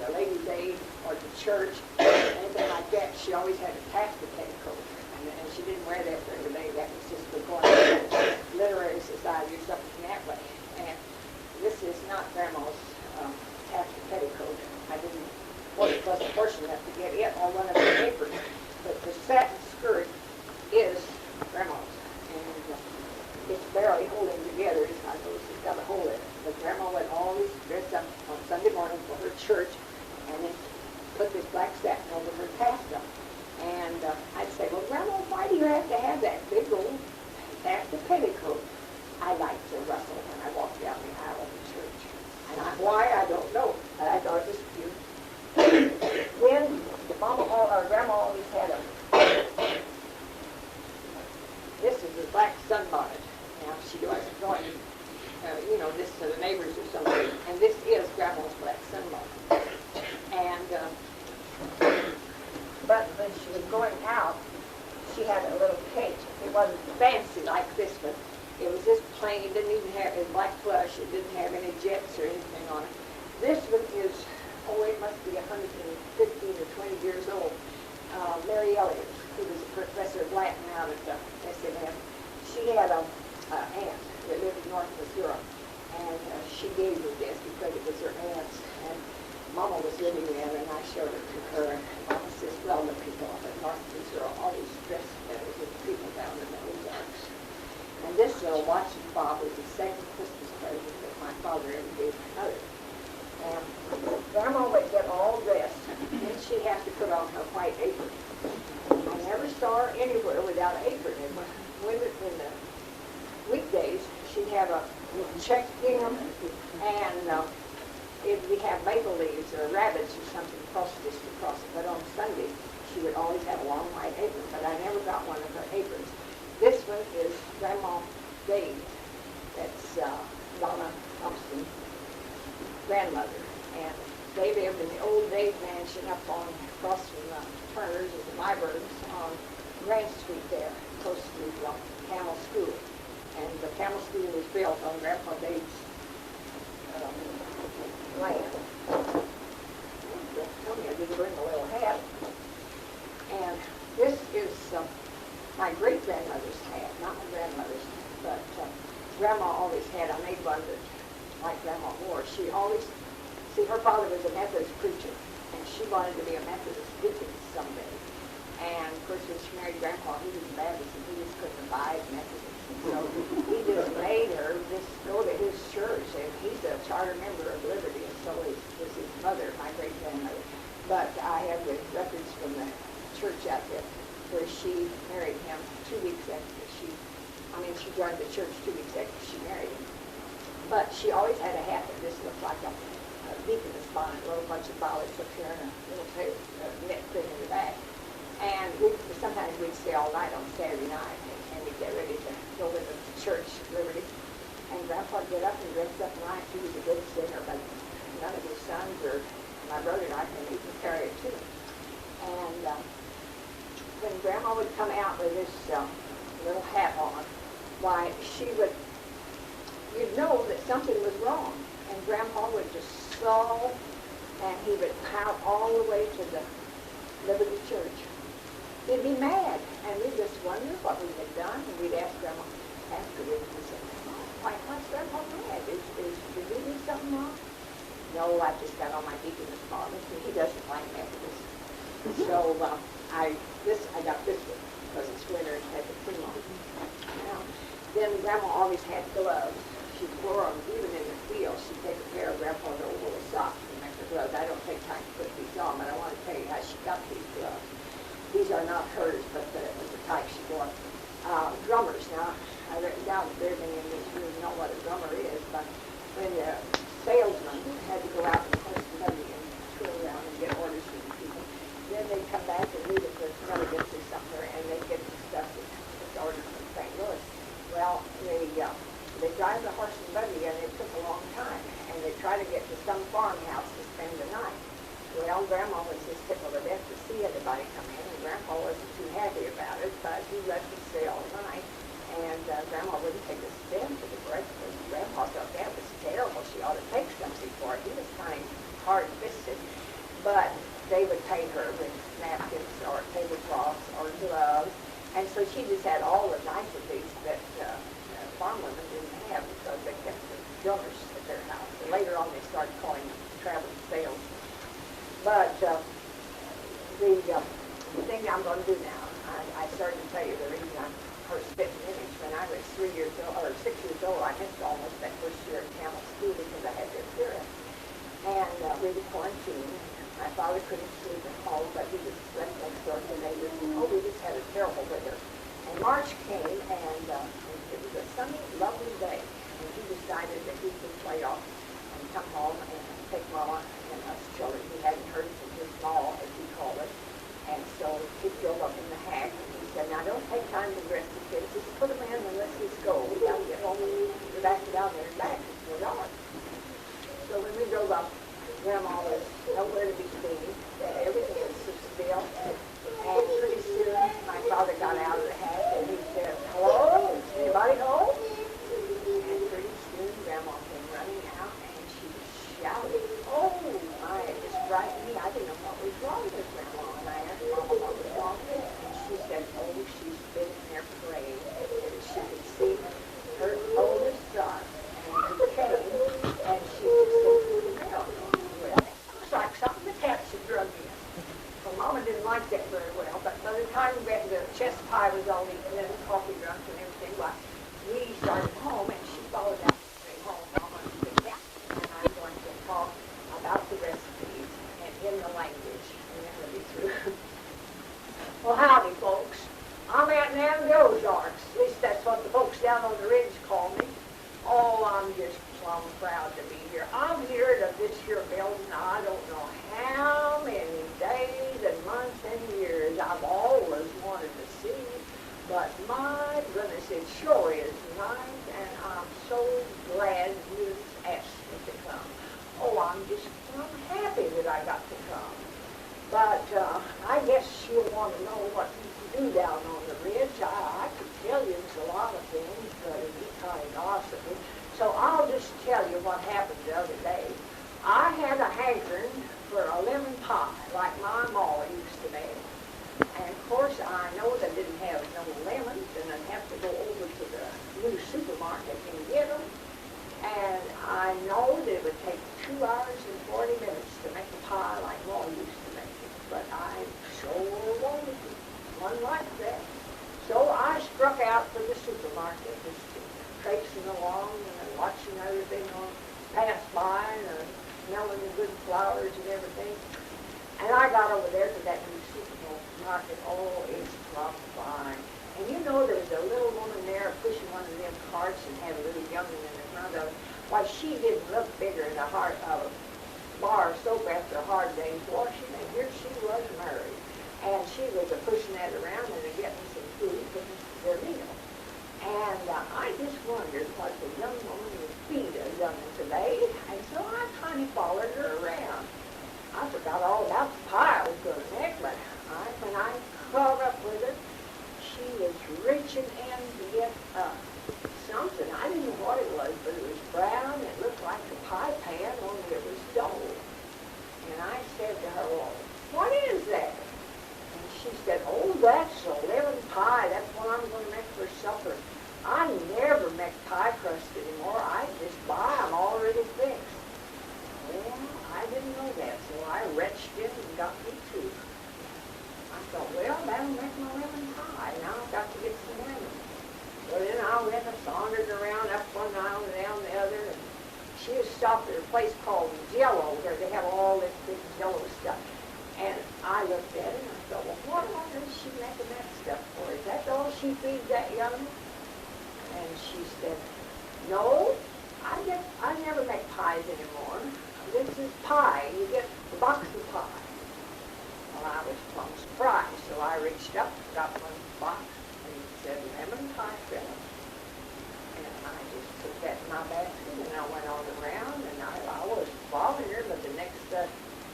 the Ladies' Aid or to church, anything like that, she always had a taffeta petticoat. And she didn't wear that every day. That was just for going to literary society or something that way. And this is not Grandma's taffeta petticoat. I wasn't fortunate enough to get it on one of the papers. But the satin skirt is Grandma's. And it's barely holding together. It's not those it's got a hole in it. But Grandma would always dress up on Sunday morning for her church and then put this black satin over her taffeta. And I'd say, well, Grandma, why do you have to have that big old taffeta petticoat? I liked to rustle when I walked down the aisle of the church. And why, I don't know. But I thought it was cute. Then Grandma always had this is a black sunbonnet. Now, she wasn't going, this to the neighbors or something. And this is Grandma's black sunbonnet. And, but when she was going out, she had a little cake. It wasn't fancy like this one. It was just plain. It didn't even have, it black plush. It didn't have any jets or anything on it. This one is, it must be 115 or 20 years old. Mary Elliott, who was a professor of Latin out at SMF, she had an aunt that lived in North Missouri, and she gave her this because it was her aunt's, and Mama was living there, and I showed it to her, and Mama says, well, the people up at North Missouri always dressed better than the people down in the Ozarks. And this little watching fob was the second Christmas present that my father ever gave my mother. And Grandma would get all dressed, and then she had to put on her white apron. I never saw her anywhere without an apron. And when in the weekdays, she'd have a check gingham, and we have maple leaves or rabbits or something stitched across it. But on Sunday, she would always have a long white apron, but I never got one of her aprons. This one is Grandma Dave. That's Donna Thompson's grandmother. And they lived in the old Dave mansion up on across from Turner's and the Libraries on Grand Street there, close to the Camel School. And the Camel School was built on Grandpa Dave's land. Tell me I didn't bring a little hat. And this is my great-grandmother's hat, not my grandmother's, but Grandma always had. I made one that, like Grandma wore. She always, her father was a Methodist preacher, and she wanted to be a Methodist deacon someday. And of course, when she married Grandpa, he was a Baptist, and he just couldn't abide Methodist. And so he just made her just go to his church, and he's a charter member of Liberty, and so was his mother, my great-grandmother. But I have the records from the church out there where she married him 2 weeks after she joined the church 2 weeks after she married him. But she always had a hat that just looked like a deaconess bonnet, a little bunch of violets up here and a little net thing in the back. And sometimes we'd stay all night on Saturday night, and we'd get ready to go with the church Liberty. And Grandpa would get up and dress up nice. He was a good singer, but none of his sons or my brother and I can even carry it to him. And when Grandma would come out with this little hat on, why, you'd know that something was wrong. And Grandpa would just sob, and he would pout all the way to the Liberty Church. He'd be mad, and we'd just wonder what we had done, and we'd ask Grandma afterwards, we said, what's Grandpa mad? Did we do something wrong? No, I just got on my deaconess bonnet, and he doesn't like Methodist. So I got this one, because it's winter and had the cream on. Now, then Grandma always had gloves. She wore them even in the field. She'd take a pair of Grandpa's old little socks and make her gloves. I don't take time to put these on, but I want to tell you how she got these gloves. These are not hers, but it was the type she wore. Drummers. Now, I doubt very many in this room know what a drummer is, but when the salesman had to go out and post money and tour around and get orders from the people, then they'd come back and leave it for delegates or somewhere, and they'd get the stuff that's ordered from St. Louis. Well, they drive the horse and buggy, and it took a long time, and they try to get to some farmhouse to spend the night. Well, Grandma was just tickled to death to see everybody come in, and Grandpa wasn't too happy about it, but he let them stay all night, and Grandma wouldn't take a cent for the breakfast. Grandpa thought that was terrible. She ought to take something for it. He was kind of hard-fisted, but they would pay her with napkins or tablecloths or gloves, and so she just had all the niceties that farm women didn't have because they kept the drummers at their house. And later on, they started calling them traveling salesmen. But the thing I'm going to do now, I started to tell you the reason I'm her spitting image. When I was 6 years old, I missed almost that first year at Camel School because I had diphtheria. And we were quarantined. My father couldn't sleep at home, but he just slept next door to the neighbors. We just had a terrible winter. And March came, and it was a sunny, lovely day. And he decided that he would play off and come home and take Mama and us children. He hadn't heard from his mall, as he called it. And so he drove up in the hack, and he said, now don't take time to dress the kids. Just put them in and let's just go. We got to get home and we're back down there and back. It's dark. So when we drove up, Grandma was nowhere to be seen. Everything was so still. And pretty soon, my father got out of the hack, and he said, hello, is anybody home? And pretty soon, Grandma came running out, and she was shouting, oh, my, it just frightened me. I didn't know what was wrong with Grandma. And I asked Mama what was wrong with her. And she said, oh, she's been in there praying. And she could see her oldest son. And he came, and she could see through the mail. Well, it looks like something the cats had drugged in. Well, Mama didn't like that very well, but by the time the chest pie was all eaten and the coffee drunk and everything, well, we started home, and she followed out straight home. Mama said, yeah, and I'm going to talk about the recipes and in the language, and then we'll be through. Well, howdy, folks. I'm Aunt Nan of the Ozarks. At least that's what the folks down on the ridge call me. Oh, I'm just plumb proud to be here. I'm here to this here building. I don't know how many days and months and years I've always wanted to see, but my goodness, it sure is nice, and I'm so glad you asked me to come. Oh, I'm happy that I got to come. But I guess you'll want to know what you do down on the ridge. I could tell you a lot of things, but it'd be kind of gossipy. So I'll just tell you what happened the other day. I had a hankering for a lemon pie, like my ma used to make. And of course, I know they didn't have no lemons, and I'd have to go over to the new supermarket and get them. And I know that it would take 2 hours and 40 minutes to make a pie like ma used to make it. But I sure wanted to. One like that. So I struck out for the supermarket, just traipsing along and watching everything pass by and smelling the good flowers and everything. And I got over there to that new supermarket. Oh, it's plumb fine. And you know there's a little woman there pushing one of them carts and had a little young'un in the front of it. Why, she didn't look bigger than a bar of soap after a hard day's washing, and here she was married. And she was pushing that around and getting some food for their meal. And I just wondered what the young woman would feed a young'un today, and so I kind of followed her around. I forgot all about the pie I was going to make, but when I caught up with her, she was reaching in to get something. I didn't know what it was, but it was brown. It looked like a pie pan, only it was dough. And I said to her, well, what is that? And she said, oh, that's a lemon pie. That's what I'm going to make for supper. I never make pie crust anymore. I just buy them already fixed. Well, I didn't know that, so I retched in and got me two. I thought, well, that'll make my lemon pie. Now I've got to get some lemon. Well, then I went and sauntered around up one aisle and down the other, and she was stopped at a place called Jello, where they have all this big Jello stuff. And I looked at it, and I thought, well, what on earth is she making that stuff for? Is that all she feeds that young? And she said, no, I never make pies anymore. This is pie. You get a box of pie. Well, I was plumb surprised. So I reached up, got one box, and it said lemon pie filling. And I just took that in my basket, and I went on around, and I was bothering her, but the next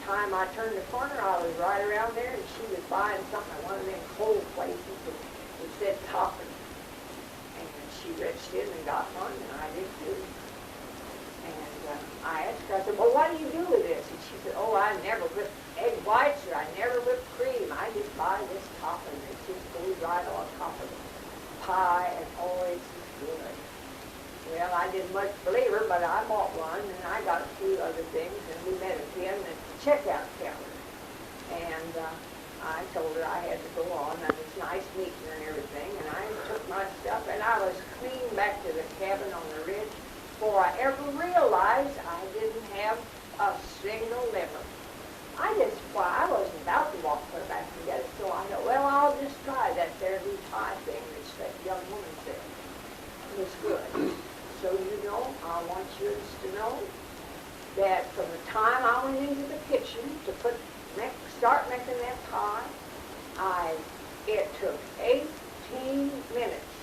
time I turned the corner, I was right around there, and she was buying something at one of them cold places, and it said topping. And she reached in and got one, and I did too. And I asked her, I said, well, what do you do with this? And she said, oh, I never whip egg whites, or I never whip cream. I just buy this topping. It just goes right on top of the pie, and oh, it's good. Well, I didn't much believe her, but I bought one, and I got a few other things, and we met again at the checkout counter. And I told her I had to go on, and it's nice meeting her and everything, and I took my stuff, and I was clean back to the cabin on the ridge before I ever realized I didn't have a single lemon. I wasn't about to walk her back and get it, so I thought, well, I'll just try that there new pie thing that young woman said. It was good. So you know, I want you to know that from the time I went into the kitchen to start making that pie, it took 18 minutes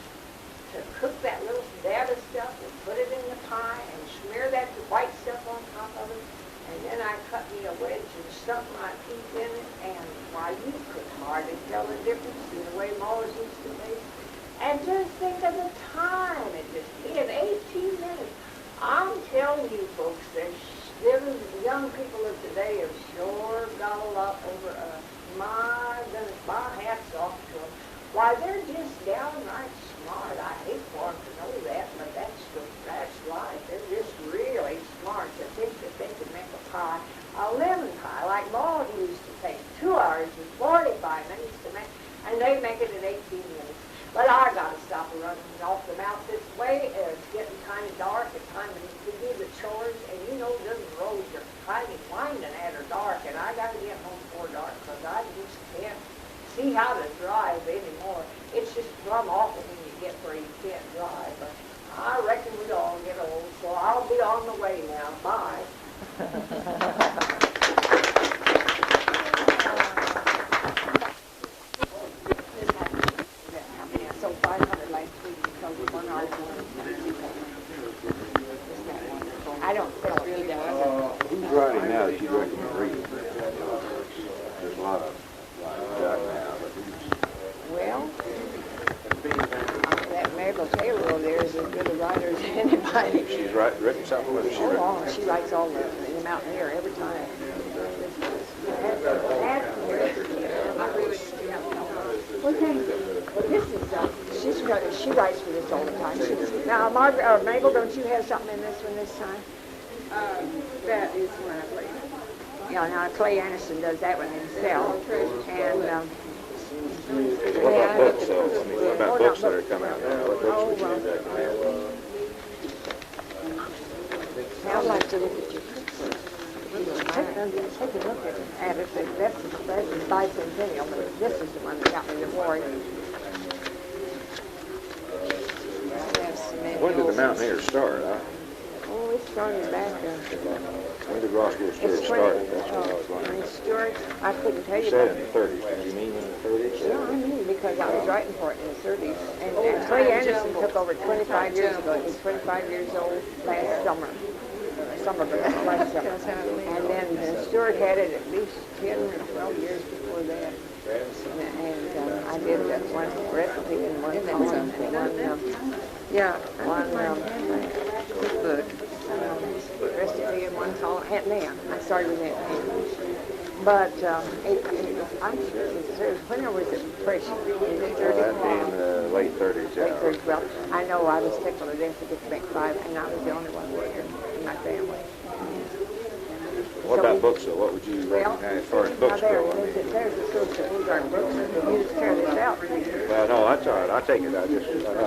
to cook that little dab of stuff and put it in the pie and smear that white stuff on top of it. And then I cut me a wedge and stuck my teeth in it, and why, you could hardly tell the difference in the way Mars used to be. And just think of the time it just in 18 minutes. I'm telling you folks, the young people of today have sure got a lot over us. My goodness, my hat's off to them. Why, they're just downright smart. I hate for them to know that, but that's life. They're just really smart to think that they can make a pie, a lemon pie, like Maud used to take 2 hours and 45 minutes to make, and they make it in 18 minutes. But I got to stop running off the mouth this way. It's getting kind of dark. It's time to do the chores. And you know, them roads are kind of winding after dark. And I got to get home before dark because I just can't see how to drive anymore. It's just plumb awful when you get where you can't drive. But I reckon we all get old. So I'll be on the way now. Bye. I don't feel really down. Who's writing now that you recommend reading? There's a lot of writing now. Well, that Mabel Taylor over there is as good a writer as anybody. She's written something with her. Oh, she writes all the Mountaineer every time. Okay. She writes for this all the time. Now, Mabel, don't you have something in this one this time? That is one I played. Yeah, now Clay Anderson does that one himself. And What about books, though? I mean, what about books that are coming out now? What books would you recommend? Now I'd like to look at your cookbook. Take a look at it. That's the bicentennial, but this is the one that got me the award. When did the Mountaineers start? Oh, it started back. When did Roscoe Stewart start? That's what I was wondering. Stewart, I couldn't tell you. You said in the 30s. Did you mean in the 30s? Yeah, I mean, because I was writing for it in the 30s. And Clay Anderson took over 25 years ago. He was 25 years old last summer. Last summer. And then Stewart had it at least 10 or 12 years before that. And I did that one recipe and one poem and one cookbook recipe and one column. Aunt Nan. I started with Aunt Nan. But I'm sure it was, when was it fresh? Is it 30? That'd be in the late 30s, yeah. Late 30s. Well, I know I was tickled to death to get to make 5, and I was the only one there in my family. What about books, though? What would you recommend as far as books go? There's the source of Ozark books, and you just tear this out. Well, no, that's all right. I'll take it. I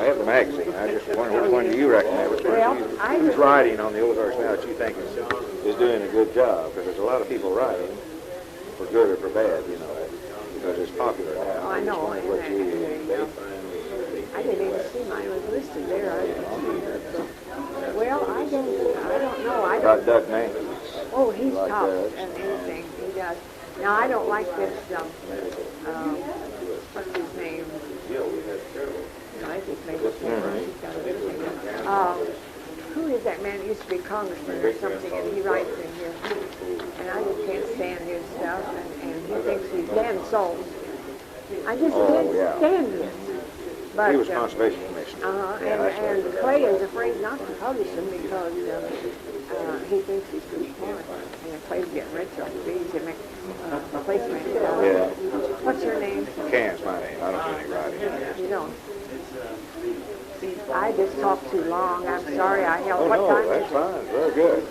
have the magazine. I just wonder which one do you recommend? Who's writing on the Ozarks now that you think is doing a good job? Because there's a lot of people writing, for good or for bad, you know, because it's popular now. Oh, I know. What I didn't even see mine was listed there. Well, I don't know. About Doug Mann. Oh, he's like top that. and anything. He does. Now, I don't like this, what's his name? I just made this who is that man that used to be congressman or something, and he writes in here, and I just can't stand his stuff, and he thinks he's Dan Souls. I just can't stand this. But, he was conservation commissioner. And Clay is afraid not to publish him because he thinks he's too smart. And Clay's getting rich off the bees and make replacement. Yeah. What's your name? McCann's my name. I don't do any writing. You don't. I just talked too long. I'm sorry I held. Oh, what no, time that's is it? fine. Very good.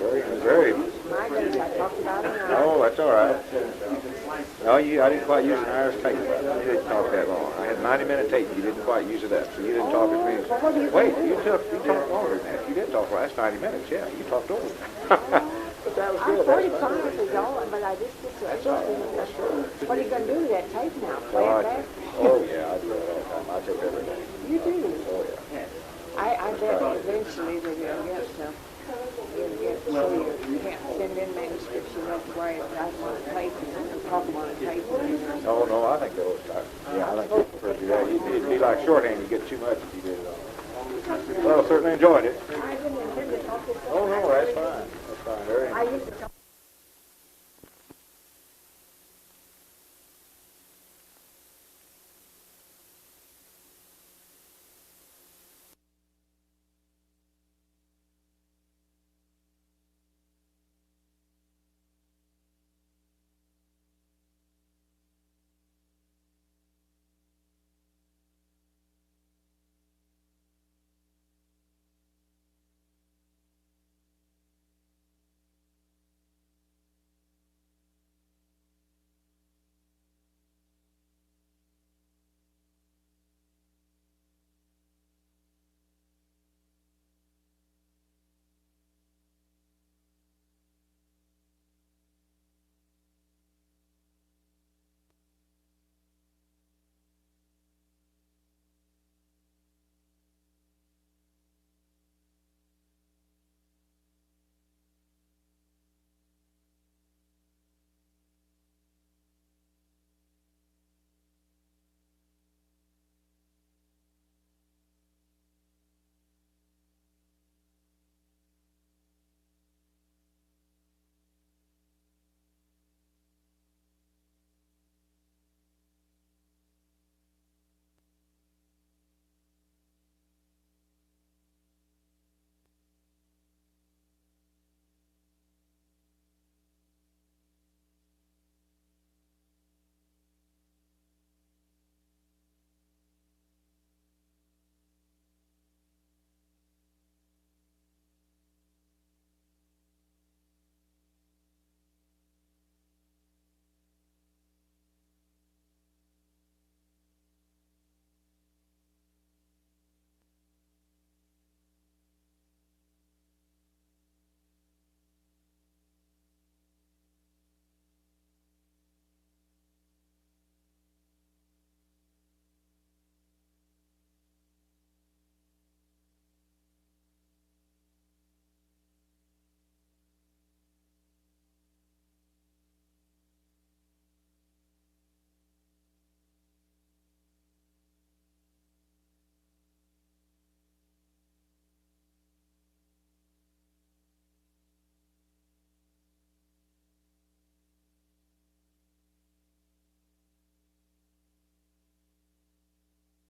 Very. My goodness, I talked about it. Oh, that's all right. No, I didn't quite use an hour's tape. You didn't talk that long. I had 90-minute tape. You didn't quite use it up, so you didn't talk as many. Wait, you talked longer than that. You did talk. Well, that's 90 minutes. Yeah, you talked over. But that was I'm good. 45 is all, but I just get to That's all right. That's true. What are you going to do with that tape now? Play it back? Oh, yeah, I do that all the time. I take every day. You do? Oh, yeah. I bet eventually that you'll get so you can't send in manuscripts. You have to worry about on a tape and talk on a tape. Oh, no, I think those types. Yeah, I think people prefer to do that. It'd be like shorthand. You get too much if you did it all. Well, certainly enjoyed it. I didn't intend to talk this. Oh, no, that's fine. That's fine. Very I used to talk.